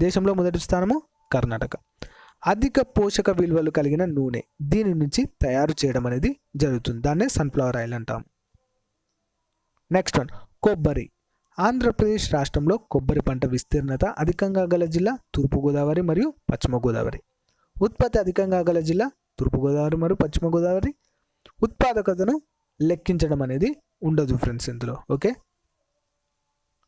దేశంలో మొదటి స్థానము కర్ణాటక. అధిక పోషక విలువలు కలిగిన నూనె దీని నుంచి తయారు చేయడం అనేది జరుగుతుంది. దాన్నే సన్ఫ్లవర్ ఆయిల్ అంటాము. నెక్స్ట్ వన్, కొబ్బరి. ఆంధ్రప్రదేశ్ రాష్ట్రంలో కొబ్బరి పంట విస్తీర్ణత అధికంగా గల జిల్లా తూర్పుగోదావరి మరియు పశ్చిమ గోదావరి. ఉత్పత్తి అధికంగా గల జిల్లా తూర్పుగోదావరి మరియు పశ్చిమ గోదావరి. ఉత్పాదకతను లెక్కించడం అనేది ఉండదు ఫ్రెండ్స్ ఇందులో. ఓకే.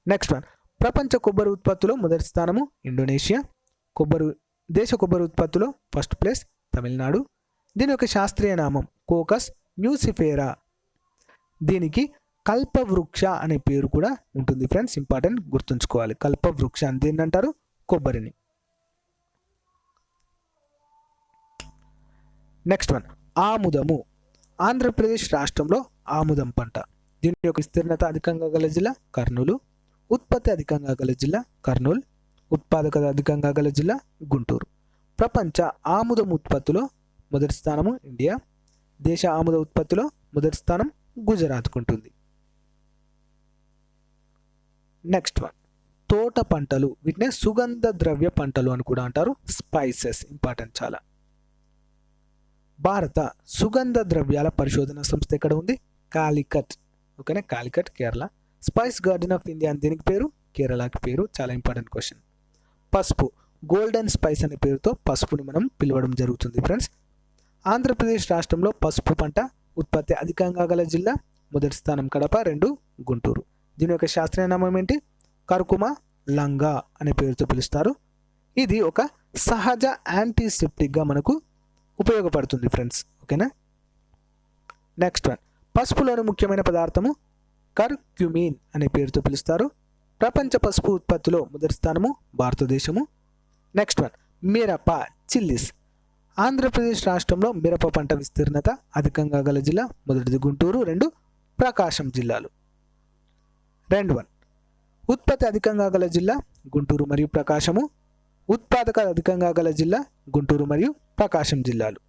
నెక్స్ట్ వన్, ప్రపంచ కొబ్బరి ఉత్పత్తిలో మొదటి స్థానము ఇండోనేషియా. దేశ కొబ్బరి ఉత్పత్తిలో ఫస్ట్ ప్లేస్ తమిళనాడు. దీని యొక్క శాస్త్రీయ నామం కోకస్ న్యూసిఫేరా. దీనికి కల్పవృక్ష అనే పేరు కూడా ఉంటుంది ఫ్రెండ్స్. ఇంపార్టెంట్, గుర్తుంచుకోవాలి. కల్పవృక్ష అని దీన్ని అంటారు, కొబ్బరిని. Next one, ఆముదము. ఆంధ్రప్రదేశ్ రాష్ట్రంలో ఆముదం పంట. దీని యొక్క విస్తీర్ణత అధికంగా గల జిల్లా కర్నూలు. ఉత్పత్తి అధికంగా గల జిల్లా కర్నూలు. ఉత్పాదకత అధికంగా గల జిల్లా గుంటూరు. ప్రపంచ ఆముదం ఉత్పత్తిలో మొదటి స్థానము ఇండియా. దేశ ఆముద ఉత్పత్తిలో మొదటి స్థానం గుజరాత్కు ఉంటుంది. నెక్స్ట్ వన్, తోట పంటలు. వీటినే సుగంధ ద్రవ్య పంటలు అని కూడా అంటారు, స్పైసెస్. ఇంపార్టెంట్ చాలా. భారత సుగంధ ద్రవ్యాల పరిశోధన సంస్థ ఎక్కడ ఉంది? కాలికట్. ఓకేనా, Calicut, Kerala. Spice garden of India అని దీనికి పేరు, కేరళకి పేరు. చాలా ఇంపార్టెంట్ క్వశ్చన్. పసుపు, గోల్డెన్ స్పైస్ అనే పేరుతో పసుపుని మనం పిలవడం జరుగుతుంది ఫ్రెండ్స్. ఆంధ్రప్రదేశ్ రాష్ట్రంలో పసుపు పంట ఉత్పత్తి అధికంగా గల జిల్లా మొదటి స్థానం కడప, రెండు గుంటూరు. దీని యొక్క శాస్త్రీయ నామం ఏంటి? కర్కుమా లంగా అనే పేరుతో పిలుస్తారు. ఇది ఒక సహజ యాంటీసెప్టిక్గా మనకు ఉపయోగపడుతుంది ఫ్రెండ్స్. ఓకేనా. నెక్స్ట్ వన్, పసుపులోని ముఖ్యమైన పదార్థము కర్క్యుమిన్ అనే పేరుతో పిలుస్తారు. ప్రపంచ పసుపు ఉత్పత్తిలో మొదటి స్థానము భారతదేశము. నెక్స్ట్ వన్, మిరప, చిల్లీస్. ఆంధ్రప్రదేశ్ రాష్ట్రంలో మిరప పంట విస్తీర్ణత అధికంగా గల జిల్లా మొదటిది గుంటూరు, రెండు ప్రకాశం జిల్లాలు. రెండు వన్, ఉత్పత్తి అధికంగా గల జిల్లా గుంటూరు మరియు ప్రకాశము. ఉత్పాదక అధికంగా గల జిల్లా గుంటూరు మరియు ప్రకాశం జిల్లాలు.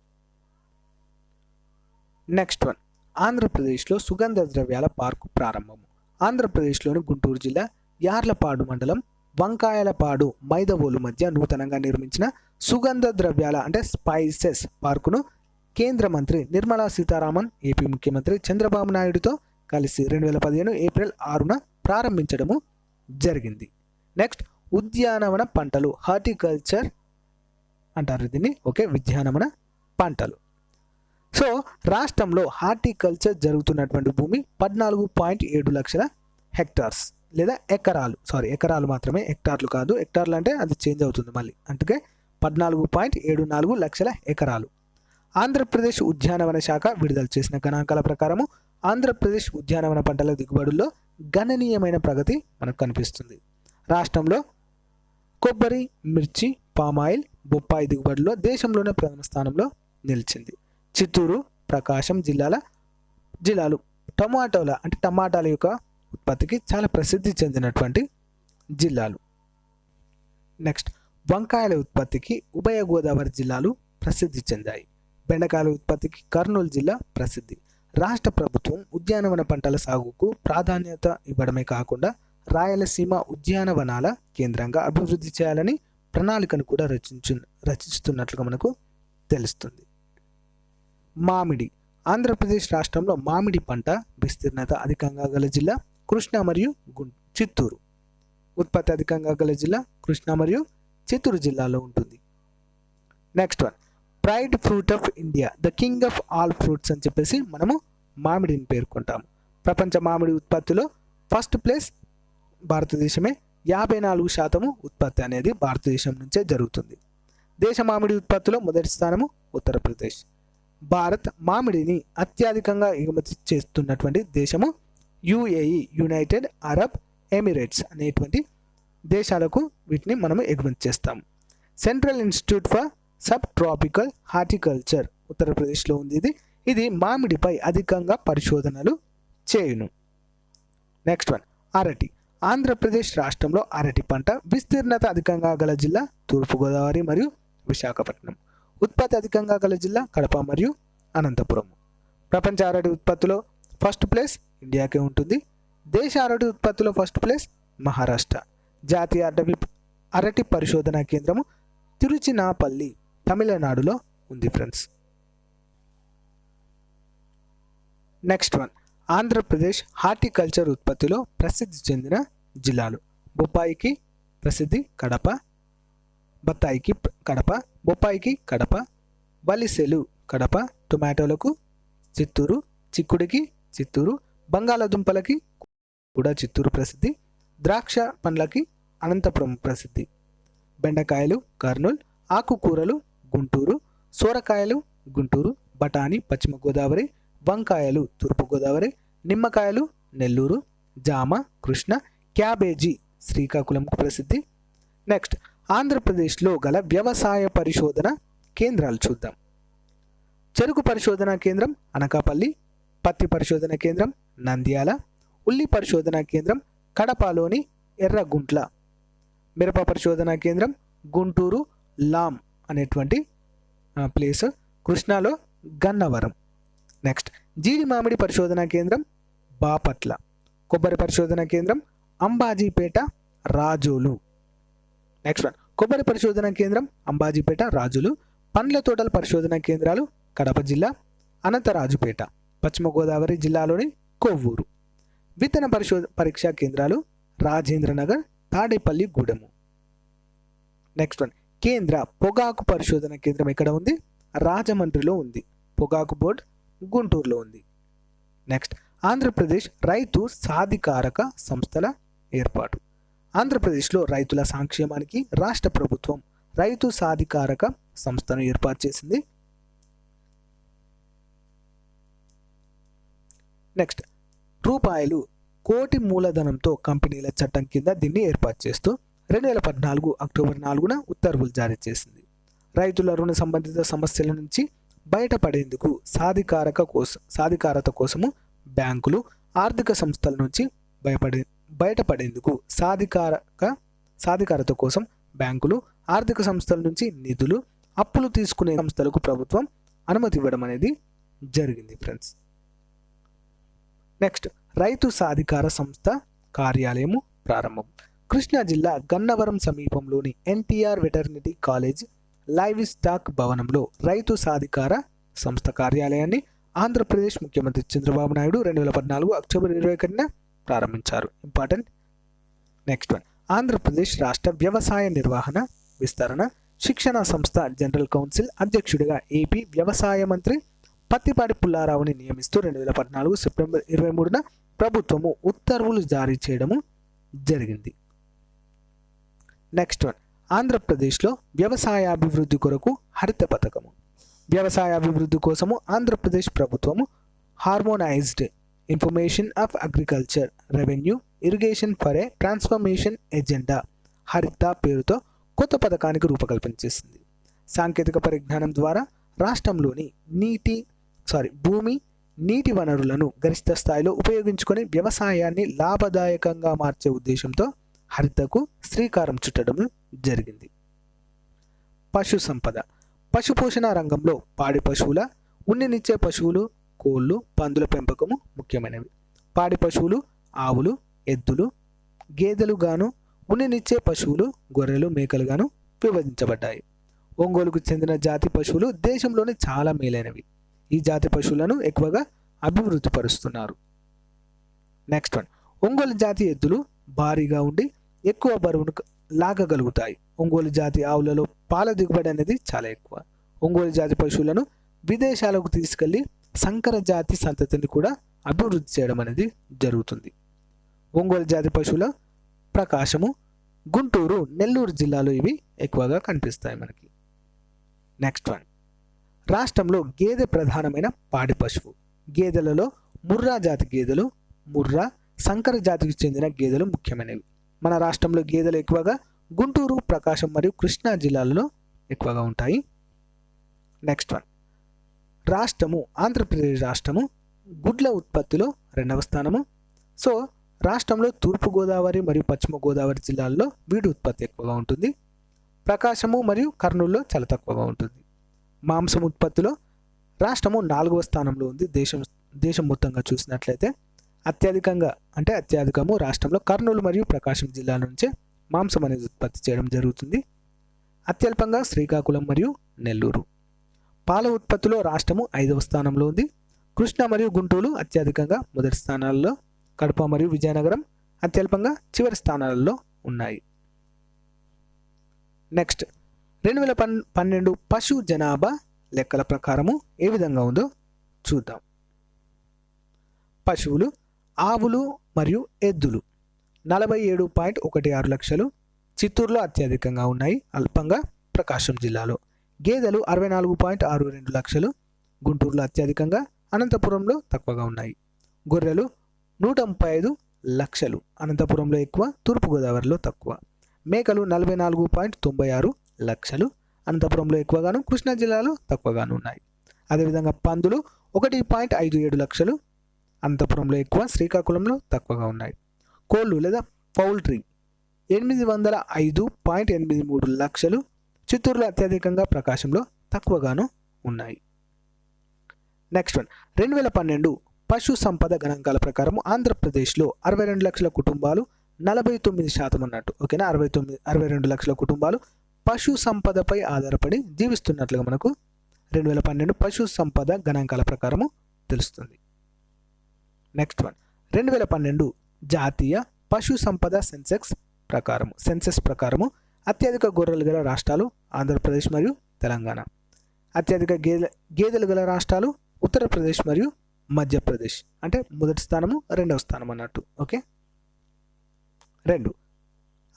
నెక్స్ట్ వన్, ఆంధ్రప్రదేశ్లో సుగంధ ద్రవ్యాల పార్కు ప్రారంభము. ఆంధ్రప్రదేశ్లోని గుంటూరు జిల్లా యార్లపాడు మండలం వంకాయలపాడు మైదవోలు మధ్య నూతనంగా నిర్మించిన సుగంధ ద్రవ్యాల అంటే స్పైసెస్ పార్కును కేంద్ర మంత్రి నిర్మలా సీతారామన్, ఏపీ ముఖ్యమంత్రి చంద్రబాబు నాయుడుతో కలిసి 2015 ఏప్రిల్ 6న ప్రారంభించడము జరిగింది. నెక్స్ట్, ఉద్యానవన పంటలు, హార్టికల్చర్ అంటారు దీన్ని. ఓకే, ఉద్యానవన పంటలు. సో రాష్ట్రంలో హార్టికల్చర్ జరుగుతున్నటువంటి భూమి 14.7 లక్షల హెక్టార్స్ లేదా ఎకరాలు. ఎకరాలు మాత్రమే, హెక్టార్లు కాదు. హెక్టార్లు అంటే అది చేంజ్ అవుతుంది మళ్ళీ. అందుకే 14.74 లక్షల ఎకరాలు. ఆంధ్రప్రదేశ్ ఉద్యానవన శాఖ విడుదల చేసిన గణాంకాల ప్రకారము ఆంధ్రప్రదేశ్ ఉద్యానవన పంటల దిగుబడుల్లో గణనీయమైన ప్రగతి మనకు కనిపిస్తుంది. రాష్ట్రంలో కొబ్బరి, మిర్చి, పామాయిల్, బొప్పాయి దిగుబడిలో దేశంలోనే ప్రథమ స్థానంలో నిలిచింది. చిత్తూరు, ప్రకాశం జిల్లాలు టమాటాల యొక్క ఉత్పత్తికి చాలా ప్రసిద్ధి చెందినటువంటి జిల్లాలు. నెక్స్ట్, వంకాయల ఉత్పత్తికి ఉభయ గోదావరి జిల్లాలు ప్రసిద్ధి చెందాయి. బెండకాయల ఉత్పత్తికి కర్నూలు జిల్లా ప్రసిద్ధి. రాష్ట్ర ప్రభుత్వం ఉద్యానవన పంటల సాగుకు ప్రాధాన్యత ఇవ్వడమే కాకుండా రాయలసీమ ఉద్యానవనాల కేంద్రంగా అభివృద్ధి చేయాలని ప్రణాళికను కూడా రచిస్తున్నట్లుగా మనకు తెలుస్తుంది. మామిడి. ఆంధ్రప్రదేశ్ రాష్ట్రంలో మామిడి పంట విస్తీర్ణత అధికంగా గల జిల్లా కృష్ణా మరియు చిత్తూరు. ఉత్పత్తి అధికంగా గల జిల్లా కృష్ణా మరియు చిత్తూరు జిల్లాలో ఉంటుంది. Next one, pride fruit of India, the king of all fruits అని చెప్పేసి మనము మామిడిని పేర్కొంటాము. ప్రపంచ మామిడి ఉత్పత్తిలో ఫస్ట్ ప్లేస్ భారతదేశమే. 54% ఉత్పత్తి అనేది భారతదేశం నుంచే జరుగుతుంది. దేశ మామిడి ఉత్పత్తిలో మొదటి స్థానము ఉత్తరప్రదేశ్. భారత్ మామిడిని అత్యధికంగా ఎగుమతి చేస్తున్నటువంటి దేశము యుఏఈ, యునైటెడ్ అరబ్ ఎమిరేట్స్ అనేటువంటి దేశాలకు వీటిని మనము ఎగుమతి చేస్తాము. Central institute for sub tropical horticulture ఉత్తరప్రదేశ్లో ఉంది. ఇది మామిడిపై అధికంగా పరిశోధనలు చేయును. నెక్స్ట్ వన్, అరటి. ఆంధ్రప్రదేశ్ రాష్ట్రంలో అరటి పంట విస్తీర్ణత అధికంగా గల జిల్లా తూర్పుగోదావరి మరియు విశాఖపట్నం. ఉత్పత్తి అధికంగా గల జిల్లా కడప మరియు అనంతపురం. ప్రపంచ అరటి ఉత్పత్తిలో ఫస్ట్ ప్లేస్ ఇండియాకే ఉంటుంది. దేశ అరటి ఉత్పత్తిలో ఫస్ట్ ప్లేస్ మహారాష్ట్ర. జాతీయ అరటి పరిశోధనా కేంద్రము తిరుచినాపల్లి, తమిళనాడులో ఉంది friends. Next one, Andhra Pradesh horticulture ఉత్పత్తిలో ప్రసిద్ధి చెందిన జిల్లాలు. బొప్పాయికి ప్రసిద్ధి కడప, బొప్పాయికి కడప, వలిసెలు కడప, టొమాటోలకు చిత్తూరు, చిక్కుడికి చిత్తూరు, బంగాళాదుంపలకి కూడా చిత్తూరు ప్రసిద్ధి, ద్రాక్ష పండ్లకి అనంతపురం ప్రసిద్ధి. బెండకాయలు కర్నూలు, ఆకుకూరలు గుంటూరు, సోరకాయలు గుంటూరు, బఠానీ పశ్చిమ గోదావరి, వంకాయలు తూర్పుగోదావరి, నిమ్మకాయలు నెల్లూరు, జామ కృష్ణ, క్యాబేజీ శ్రీకాకుళంకు ప్రసిద్ధి. నెక్స్ట్, ఆంధ్రప్రదేశ్లో గల వ్యవసాయ పరిశోధన కేంద్రాలు చూద్దాం. చెరుకు పరిశోధనా కేంద్రం అనకాపల్లి, పత్తి పరిశోధన కేంద్రం నంద్యాల, ఉల్లి పరిశోధనా కేంద్రం కడపలోని ఎర్రగుంట్ల, మిరప పరిశోధనా కేంద్రం గుంటూరు లాం అనేటువంటి ప్లేస్ కృష్ణాలో గన్నవరం. నెక్స్ట్, జీడి మామిడి పరిశోధనా కేంద్రం బాపట్ల, కొబ్బరి పరిశోధనా కేంద్రం అంబాజీపేట రాజోలు. నెక్స్ట్ వన్, కొబ్బరి పరిశోధనా కేంద్రం అంబాజీపేట రాజులు, పండ్ల తోటల పరిశోధనా కేంద్రాలు కడప జిల్లా అనంతరాజుపేట, పశ్చిమ గోదావరి జిల్లాలోని కొవ్వూరు. విత్తన పరీక్షా కేంద్రాలు రాజేంద్రనగర్, తాడేపల్లి గూడెము. నెక్స్ట్ వన్, కేంద్ర పొగాకు పరిశోధన కేంద్రం ఎక్కడ ఉంది? రాజమండ్రిలో ఉంది. పొగాకు బోర్డ్ గుంటూరులో ఉంది. నెక్స్ట్, ఆంధ్రప్రదేశ్ రైతు సాధికారక సంస్థల ఏర్పాటు. ఆంధ్రప్రదేశ్లో రైతుల సంక్షేమానికి రాష్ట్ర ప్రభుత్వం రైతు సాధికారక సంస్థను ఏర్పాటు చేసింది. నెక్స్ట్, రూపాయలు కోటి మూలధనంతో కంపెనీల చట్టం కింద దీన్ని ఏర్పాటు చేస్తూ 2014 అక్టోబర్ 4న ఉత్తర్వులు జారీ చేసింది. రైతుల రుణ సంబంధిత సమస్యల నుంచి బయటపడేందుకు సాధికారత కోసము బ్యాంకులు, ఆర్థిక సంస్థల నుంచి బయటపడేందుకు సాధికారత కోసం బ్యాంకులు, ఆర్థిక సంస్థల నుంచి నిధులు, అప్పులు తీసుకునే సంస్థలకు ప్రభుత్వం అనుమతి ఇవ్వడం అనేది జరిగింది ఫ్రెండ్స్. నెక్స్ట్, రైతు సాధికార సంస్థ కార్యాలయము ప్రారంభం. కృష్ణా జిల్లా గన్నవరం సమీపంలోని NTR veterinary college live stock భవనంలో రైతు సాధికార సంస్థ కార్యాలయాన్ని ఆంధ్రప్రదేశ్ ముఖ్యమంత్రి చంద్రబాబు నాయుడు 2014 అక్టోబర్ 21న ప్రారంభించారు. ఇంపార్టెంట్. నెక్స్ట్ వన్, ఆంధ్రప్రదేశ్ రాష్ట్ర వ్యవసాయ నిర్వహణ విస్తరణ శిక్షణ సంస్థ జనరల్ కౌన్సిల్ అధ్యక్షుడిగా ఏపీ వ్యవసాయ మంత్రి పత్తిపాటి పుల్లారావుని నియమిస్తూ 2014 సెప్టెంబర్ 23న ప్రభుత్వము ఉత్తర్వులు జారీ చేయడము జరిగింది. నెక్స్ట్ వన్, ఆంధ్రప్రదేశ్లో వ్యవసాయాభివృద్ధి కొరకు హరిత పథకము. వ్యవసాయాభివృద్ధి కోసము ఆంధ్రప్రదేశ్ ప్రభుత్వము harmonised information of agriculture revenue irrigation for a transformation agenda హరిత పేరుతో కొత్త పథకానికి రూపకల్పన చేసింది. సాంకేతిక పరిజ్ఞానం ద్వారా రాష్ట్రంలోని భూమి నీటి వనరులను గరిష్ట స్థాయిలో ఉపయోగించుకొని వ్యవసాయాన్ని లాభదాయకంగా మార్చే ఉద్దేశంతో హరితకు శ్రీకారం చుట్టడం జరిగింది. పశు సంపద. పశుపోషణ రంగంలో పాడి పశువుల, ఉన్నినిచ్చే పశువులు, కోళ్ళు, పందుల పెంపకము ముఖ్యమైనవి. పాడి పశువులు ఆవులు, ఎద్దులు, గేదెలు గాను, ఉన్నినిచ్చే పశువులు గొర్రెలు, మేకలు గాను విభజించబడ్డాయి. ఒంగోలుకు చెందిన జాతి పశువులు దేశంలోని చాలా మేలైనవి. ఈ జాతి పశువులను ఎక్కువగా అభివృద్ధి పరుస్తున్నారు. నెక్స్ట్ వన్, ఒంగోలు జాతి ఎద్దులు భారీగా ఉండి ఎక్కువ బరువును లాగగలుగుతాయి. ఒంగోలు జాతి ఆవులలో పాల దిగుబడి అనేది చాలా ఎక్కువ. ఒంగోలు జాతి పశువులను విదేశాలకు తీసుకెళ్లి సంకర జాతి సంతతిని కూడా అభివృద్ధి చేయడం అనేది జరుగుతుంది. ఒంగోలు జాతి పశువుల ప్రకాశము, గుంటూరు, నెల్లూరు జిల్లాలో ఇవి ఎక్కువగా కనిపిస్తాయి మనకి. నెక్స్ట్ వన్, రాష్ట్రంలో గేదె ప్రధానమైన పాడి పశువు. గేదెలలో ముర్రా జాతి గేదెలు, ముర్రా, సంకర జాతికి చెందిన గేదెలు ముఖ్యమైనవి. మన రాష్ట్రంలో గేదెలు ఎక్కువగా గుంటూరు, ప్రకాశం మరియు కృష్ణా జిల్లాలలో ఎక్కువగా ఉంటాయి. నెక్స్ట్ వన్, రాష్ట్రము ఆంధ్రప్రదేశ్ రాష్ట్రము గుడ్ల ఉత్పత్తిలో 2వ స్థానము. సో రాష్ట్రంలో తూర్పుగోదావరి మరియు పశ్చిమ గోదావరి జిల్లాల్లో వీటి ఉత్పత్తి ఎక్కువగా ఉంటుంది. ప్రకాశము మరియు కర్నూలులో చాలా తక్కువగా ఉంటుంది. మాంసం ఉత్పత్తిలో రాష్ట్రము 4వ స్థానంలో ఉంది. దేశం మొత్తంగా చూసినట్లయితే అత్యధికము రాష్ట్రంలో కర్నూలు మరియు ప్రకాశం జిల్లాల నుంచే మాంసం అనేది ఉత్పత్తి చేయడం జరుగుతుంది. అత్యల్పంగా శ్రీకాకుళం మరియు నెల్లూరు. పాల ఉత్పత్తిలో రాష్ట్రము 5వ స్థానంలో ఉంది. కృష్ణా మరియు గుంటూరు అత్యధికంగా మొదటి స్థానాల్లో, కడప మరియు విజయనగరం అత్యల్పంగా చివరి స్థానాలలో ఉన్నాయి. నెక్స్ట్, 2012 పశు జనాభా లెక్కల ప్రకారము ఏ విధంగా ఉందో చూద్దాం. పశువులు, ఆవులు మరియు ఎద్దులు 47.16 లక్షలు చిత్తూరులో అత్యధికంగా ఉన్నాయి, అల్పంగా ప్రకాశం జిల్లాలో. గేదెలు 64.62 లక్షలు గుంటూరులో అత్యధికంగా, అనంతపురంలో తక్కువగా ఉన్నాయి. గొర్రెలు 135 లక్షలు అనంతపురంలో ఎక్కువ, తూర్పుగోదావరిలో తక్కువ. మేకలు 44.96 లక్షలు అనంతపురంలో ఎక్కువగాను, కృష్ణా జిల్లాలో తక్కువగాను ఉన్నాయి. అదేవిధంగా పందులు 1.57 లక్షలు అనంతపురంలో ఎక్కువ, శ్రీకాకుళంలో తక్కువగా ఉన్నాయి. కోళ్ళు లేదా పౌల్ట్రీ 805.83 లక్షలు చిత్తూరులో అత్యధికంగా, ప్రకాశంలో తక్కువగాను ఉన్నాయి. నెక్స్ట్ వన్, 2012 పశు సంపద గణాంకాల ప్రకారం ఆంధ్రప్రదేశ్లో 62 లక్షల కుటుంబాలు 49% అన్నట్టు. ఓకేనా, 62 లక్షల కుటుంబాలు పశు సంపదపై ఆధారపడి జీవిస్తున్నట్లుగా మనకు 2012 పశు సంపద గణాంకాల ప్రకారము తెలుస్తుంది. నెక్స్ట్ వన్, 2012 జాతీయ పశు సంపద సెన్సెస్ ప్రకారము అత్యధిక గొర్రెలు గల రాష్ట్రాలు ఆంధ్రప్రదేశ్ మరియు తెలంగాణ. అత్యధిక గేదెలు గల రాష్ట్రాలు ఉత్తరప్రదేశ్ మరియు మధ్యప్రదేశ్. అంటే మొదటి స్థానము, 2వ స్థానం అన్నట్టు. ఓకే. 2,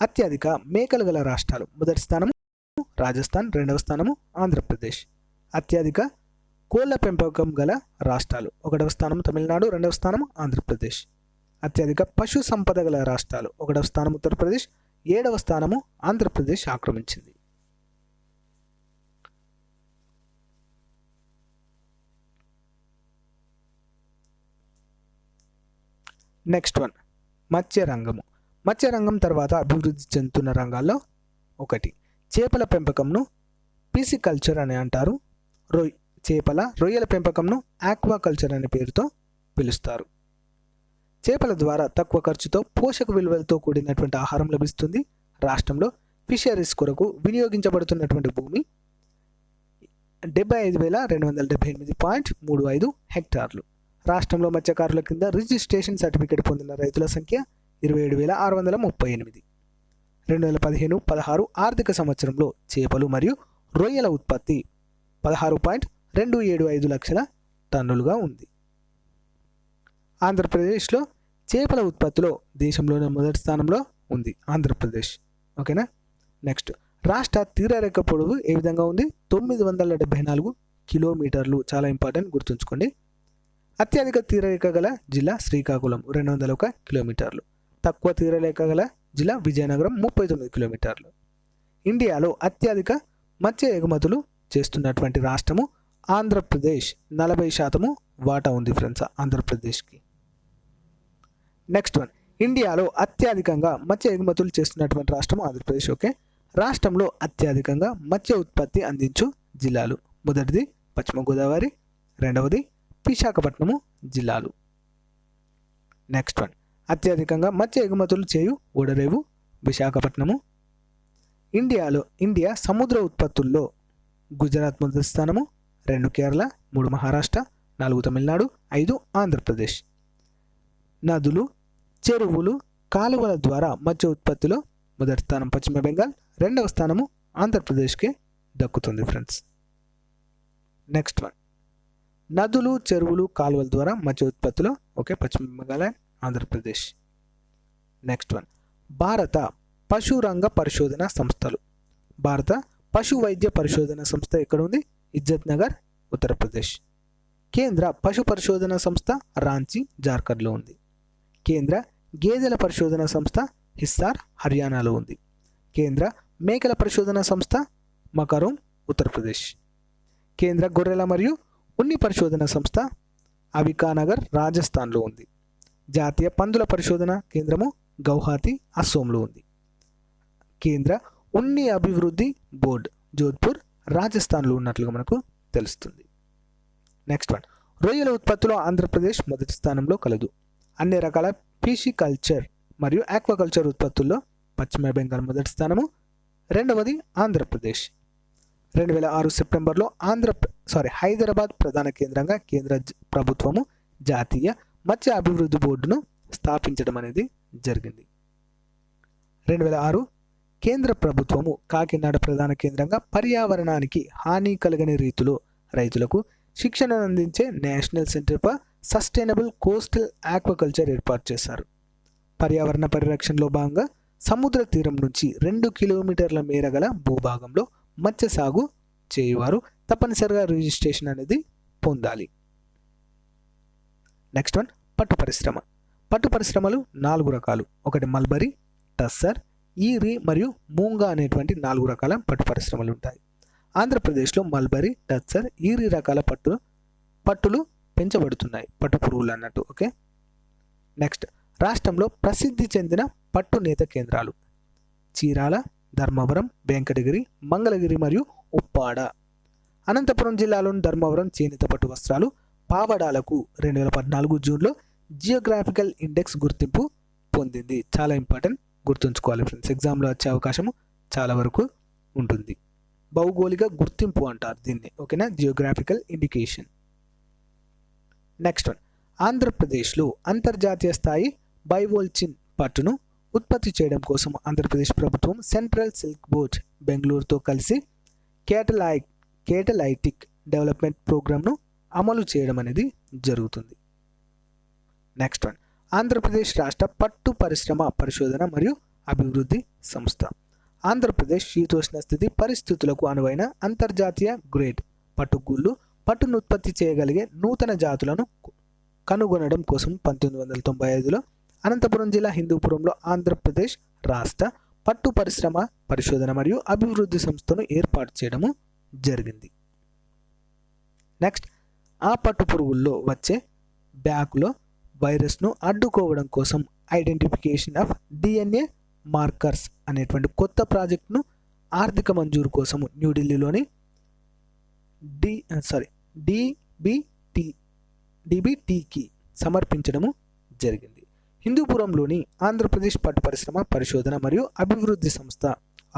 అత్యధిక మేకలు గల రాష్ట్రాలు. మొదటి స్థానము రాజస్థాన్, 2వ స్థానము ఆంధ్రప్రదేశ్. అత్యధిక కోళ్ల పెంపకం గల రాష్ట్రాలు. 1వ స్థానం తమిళనాడు, 2వ స్థానం ఆంధ్రప్రదేశ్. అత్యధిక పశు సంపద గల రాష్ట్రాలు. 1వ స్థానం ఉత్తరప్రదేశ్, 7వ స్థానము ఆంధ్రప్రదేశ్ ఆక్రమించింది. నెక్స్ట్ వన్, మత్స్యరంగము. మత్స్యరంగం తర్వాత అభివృద్ధి చెందుతున్న రంగాల్లో ఒకటి చేపల పెంపకంను పిసికల్చర్ అని అంటారు. రొయ్యల పెంపకంను ఆక్వాకల్చర్ అనే పేరుతో పిలుస్తారు. చేపల ద్వారా తక్కువ ఖర్చుతో పోషక విలువలతో కూడినటువంటి ఆహారం లభిస్తుంది. రాష్ట్రంలో ఫిషరీస్ కొరకు వినియోగించబడుతున్నటువంటి భూమి 75,278.35 హెక్టార్లు. రాష్ట్రంలో మత్స్యకారుల కింద రిజిస్ట్రేషన్ సర్టిఫికేట్ పొందిన రైతుల సంఖ్య 27,638. 2015-16 ఆర్థిక సంవత్సరంలో చేపలు మరియు రొయ్యల ఉత్పత్తి 16.275 లక్షల టన్నులుగా ఉంది. ఆంధ్రప్రదేశ్లో చేపల ఉత్పత్తిలో దేశంలోనే మొదటి స్థానంలో ఉంది ఆంధ్రప్రదేశ్. ఓకేనా. నెక్స్ట్, రాష్ట్ర తీరరేఖ పొడవు ఏ విధంగా ఉంది? 974 కిలోమీటర్లు. చాలా ఇంపార్టెంట్, గుర్తుంచుకోండి. అత్యధిక తీరరేఖ గల జిల్లా శ్రీకాకుళం 201 కిలోమీటర్లు. తక్కువ తీరరేఖ గల జిల్లా విజయనగరం 39 కిలోమీటర్లు. ఇండియాలో అత్యధిక మత్స్య ఎగుమతులు చేస్తున్నటువంటి రాష్ట్రము ఆంధ్రప్రదేశ్. 40% వాటా ఉంది ఫ్రెండ్స్ ఆంధ్రప్రదేశ్కి. నెక్స్ట్ వన్, ఇండియాలో అత్యధికంగా మత్స్య ఎగుమతులు చేస్తున్నటువంటి రాష్ట్రం ఆంధ్రప్రదేశ్. ఓకే. రాష్ట్రంలో అత్యధికంగా మత్స్య ఉత్పత్తి అందించు జిల్లాలు: మొదటిది పశ్చిమ గోదావరి, రెండవది విశాఖపట్నము జిల్లాలు. నెక్స్ట్ వన్, అత్యధికంగా మత్స్య ఎగుమతులు చేయు ఓడరేవు విశాఖపట్నము. ఇండియా సముద్ర ఉత్పత్తుల్లో గుజరాత్ మొదటి స్థానము, 2 కేరళ, 3 మహారాష్ట్ర, 4 తమిళనాడు, 5 ఆంధ్రప్రదేశ్. నదులు, చెరువులు, కాలువల ద్వారా మత్స్య ఉత్పత్తిలో మొదటి స్థానం పశ్చిమ బెంగాల్, రెండవ స్థానము ఆంధ్రప్రదేశ్కే దక్కుతుంది ఫ్రెండ్స్. నెక్స్ట్ వన్, నదులు, చెరువులు, కాలువల ద్వారా మత్స్య ఉత్పత్తిలో ఓకే పశ్చిమ Bengal and Andhra Pradesh. Next one, భారత పశు రంగ పరిశోధన సంస్థలు. భారత పశు వైద్య పరిశోధన సంస్థ ఎక్కడ ఉంది? ఇజ్జత్ నగర్, ఉత్తరప్రదేశ్. కేంద్ర పశు పరిశోధన సంస్థ రాంచీ, జార్ఖండ్లో ఉంది. కేంద్ర గేదెల పరిశోధన సంస్థ హిస్సార్, హర్యానాలో ఉంది. కేంద్ర మేకల పరిశోధన సంస్థ మకరూం, ఉత్తరప్రదేశ్. కేంద్ర గొర్రెల మరియు ఉన్ని పరిశోధన సంస్థ అవికానగర్, రాజస్థాన్లో ఉంది. జాతీయ పందుల పరిశోధన కేంద్రము గౌహాతి, అస్సోంలో ఉంది. కేంద్ర ఉన్ని అభివృద్ధి బోర్డు జోధ్పూర్, రాజస్థాన్లో ఉన్నట్లుగా మనకు తెలుస్తుంది. నెక్స్ట్ వన్, రొయ్యల ఉత్పత్తిలో ఆంధ్రప్రదేశ్ మొదటి స్థానంలో కలదు. అన్ని రకాల ఫిషికల్చర్ మరియు ఆక్వాకల్చర్ ఉత్పత్తుల్లో పశ్చిమ బెంగాల్ మొదటి స్థానము, రెండవది ఆంధ్రప్రదేశ్. 2006 సెప్టెంబర్లో హైదరాబాద్ ప్రధాన కేంద్రంగా కేంద్ర ప్రభుత్వము జాతీయ మత్స్య అభివృద్ధి బోర్డును స్థాపించడం అనేది జరిగింది. 2006 కేంద్ర ప్రభుత్వము కాకినాడ ప్రధాన కేంద్రంగా పర్యావరణానికి హాని కలగని రీతిలో రైతులకు శిక్షణను అందించే national centre for sustainable coastal aquaculture ఏర్పాటు చేశారు. పర్యావరణ పరిరక్షణలో భాగంగా సముద్ర తీరం నుంచి 2 కిలోమీటర్ల మేర గల భూభాగంలో మత్స్య సాగు చేయువారు తప్పనిసరిగా రిజిస్ట్రేషన్ అనేది పొందాలి. నెక్స్ట్ వన్, పట్టు పరిశ్రమ. పట్టు పరిశ్రమలు 4 రకాలు. ఒకటి మల్బరీ, టస్సర్, ఈరి మరియు మూంగా అనేటువంటి 4 రకాల పట్టు పరిశ్రమలు ఉంటాయి. ఆంధ్రప్రదేశ్లో మల్బరీ, టస్సర్, ఈరి రకాల పట్టులు పెంచబడుతున్నాయి. పట్టు పురుగులు అన్నట్టు. ఓకే. నెక్స్ట్, రాష్ట్రంలో ప్రసిద్ధి చెందిన పట్టు నేత కేంద్రాలు చీరాల, ధర్మవరం, వెంకటగిరి, మంగళగిరి మరియు ఉప్పాడ. అనంతపురం జిల్లాలోని ధర్మవరం చేనేత పట్టు వస్త్రాలు పావడాలకు 2014 జూన్లో జియోగ్రాఫికల్ ఇండెక్స్ గుర్తింపు పొందింది. చాలా ఇంపార్టెంట్, గుర్తుంచుకోవాలి ఫ్రెండ్స్. ఎగ్జామ్లో వచ్చే అవకాశం చాలా వరకు ఉంటుంది. భౌగోళిక గుర్తింపు అంటారు దీన్ని. ఓకేనా, జియోగ్రాఫికల్ ఇండికేషన్. నెక్స్ట్ వన్, ఆంధ్రప్రదేశ్లో అంతర్జాతీయ స్థాయి బైవోల్చిన్ పట్టును ఉత్పత్తి చేయడం కోసం ఆంధ్రప్రదేశ్ ప్రభుత్వం సెంట్రల్ సిల్క్ బోర్డ్ బెంగళూరుతో కలిసి కేటలైటిక్ డెవలప్మెంట్ ప్రోగ్రామ్ను అమలు చేయడం అనేది జరుగుతుంది. నెక్స్ట్ వన్, ఆంధ్రప్రదేశ్ రాష్ట్ర పట్టు పరిశ్రమ పరిశోధన మరియు అభివృద్ధి సంస్థ. ఆంధ్రప్రదేశ్ శీతోష్ణ స్థితి పరిస్థితులకు అనువైన అంతర్జాతీయ గ్రేడ్ పట్టును ఉత్పత్తి చేయగలిగే నూతన జాతులను కనుగొనడం కోసం 1995లో అనంతపురం జిల్లా హిందూపురంలో ఆంధ్రప్రదేశ్ రాష్ట్ర పట్టు పరిశ్రమ పరిశోధన మరియు అభివృద్ధి సంస్థను ఏర్పాటు చేయడము జరిగింది. నెక్స్ట్, ఆ పట్టు పురుగుల్లో వచ్చే బ్యాక్లో వైరస్ను అడ్డుకోవడం కోసం ఐడెంటిఫికేషన్ ఆఫ్ DNA మార్కర్స్ అనేటువంటి కొత్త ప్రాజెక్టును ఆర్థిక మంజూరు కోసము న్యూఢిల్లీలోని DBTకి సమర్పించడము జరిగింది. హిందూపురంలోని ఆంధ్రప్రదేశ్ పట్టు పరిశ్రమ పరిశోధన మరియు అభివృద్ధి సంస్థ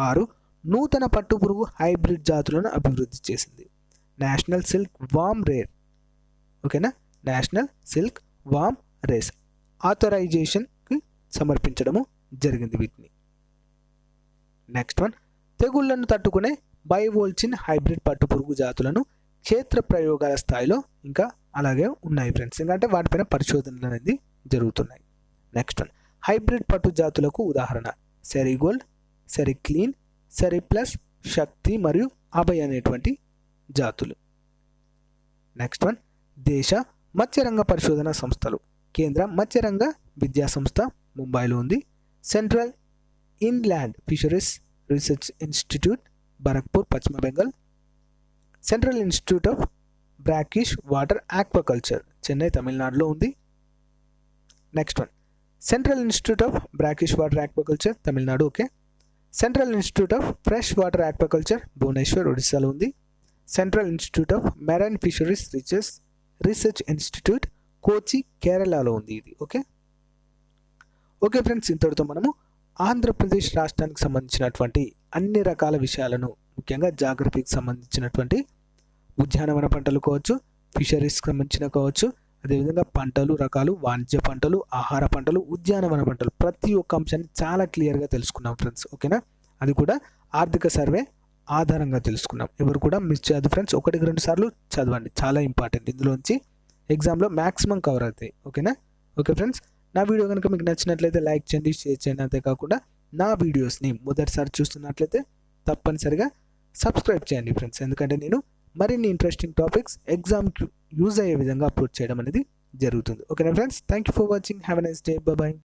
6 నూతన పట్టు పురుగు హైబ్రిడ్ జాతులను అభివృద్ధి చేసింది. నేషనల్ సిల్క్ వామ్ రేర్, ఓకేనా, నేషనల్ సిల్క్ వామ్ రేస్ ఆథరైజేషన్కి సమర్పించడము జరిగింది వీటిని. నెక్స్ట్ వన్, తెగుళ్లను తట్టుకునే బయోవోల్చిన్ హైబ్రిడ్ పట్టుపురుగు జాతులను క్షేత్ర ప్రయోగాల స్థాయిలో ఇంకా అలాగే ఉన్నాయి ఫ్రెండ్స్, ఎందుకంటే వాటిపైన పరిశోధనలు అనేది జరుగుతున్నాయి. నెక్స్ట్ వన్, హైబ్రిడ్ పట్టు జాతులకు ఉదాహరణ సెరిగోల్డ్, సెరిక్లీన్, సెరిప్లస్, శక్తి మరియు అభయ్ అనేటువంటి జాతులు. నెక్స్ట్ వన్, దేశ మత్స్యరంగ పరిశోధన సంస్థలు. కేంద్ర మత్స్యరంగ విద్యా సంస్థ ముంబైలో ఉంది. Central inland fisheries research institute Barrackpore, పశ్చిమ Bengal. Central institute of brackish water aquaculture Chennai, తమిళనాడులో ఉంది. Next one, central institute of brackish water aquaculture Tamil Nadu, okay. Central institute of fresh water aquaculture Bhubaneswar, ఒడిశాలో ఉంది. Central institute of marine fisheries research institute Kochi, కేరళలో ఉంది ఇది, okay. Okay friends, ఇంతటితో మనము ఆంధ్రప్రదేశ్ రాష్ట్రానికి సంబంధించినటువంటి అన్ని రకాల విషయాలను, ముఖ్యంగా జాగ్రఫీకి సంబంధించినటువంటి ఉద్యానవన పంటలు కావచ్చు, ఫిషరీస్కి సంబంధించిన కావచ్చు, అదేవిధంగా పంటలు రకాలు, వాణిజ్య పంటలు, ఆహార పంటలు, ఉద్యానవన పంటలు, ప్రతి ఒక్క అంశాన్ని చాలా క్లియర్గా తెలుసుకున్నాం ఫ్రెండ్స్, ఓకేనా. అది కూడా ఆర్థిక సర్వే ఆధారంగా తెలుసుకున్నాం. ఎవరు కూడా మిస్ చేయదు ఫ్రెండ్స్, 1-2 సార్లు చదవండి, చాలా ఇంపార్టెంట్. ఇందులోంచి ఎగ్జామ్లో మ్యాక్సిమం కవర్ అవుతాయి, ఓకేనా. ఓకే ఫ్రెండ్స్, నా వీడియో కనుక మీకు నచ్చినట్లయితే లైక్ చేయండి, షేర్ చేయండి. అంతేకాకుండా నా వీడియోస్ని మొదటిసారి చూస్తున్నట్లయితే తప్పనిసరిగా సబ్స్క్రైబ్ చేయండి ఫ్రెండ్స్, ఎందుకంటే నేను మరిన్ని ఇంట్రెస్టింగ్ టాపిక్స్ ఎగ్జామ్కి యూజ్ అయ్యే విధంగా అప్లోడ్ చేయడం అనేది జరుగుతుంది. ఓకేనా friends, thank you for watching, have a nice day, bye.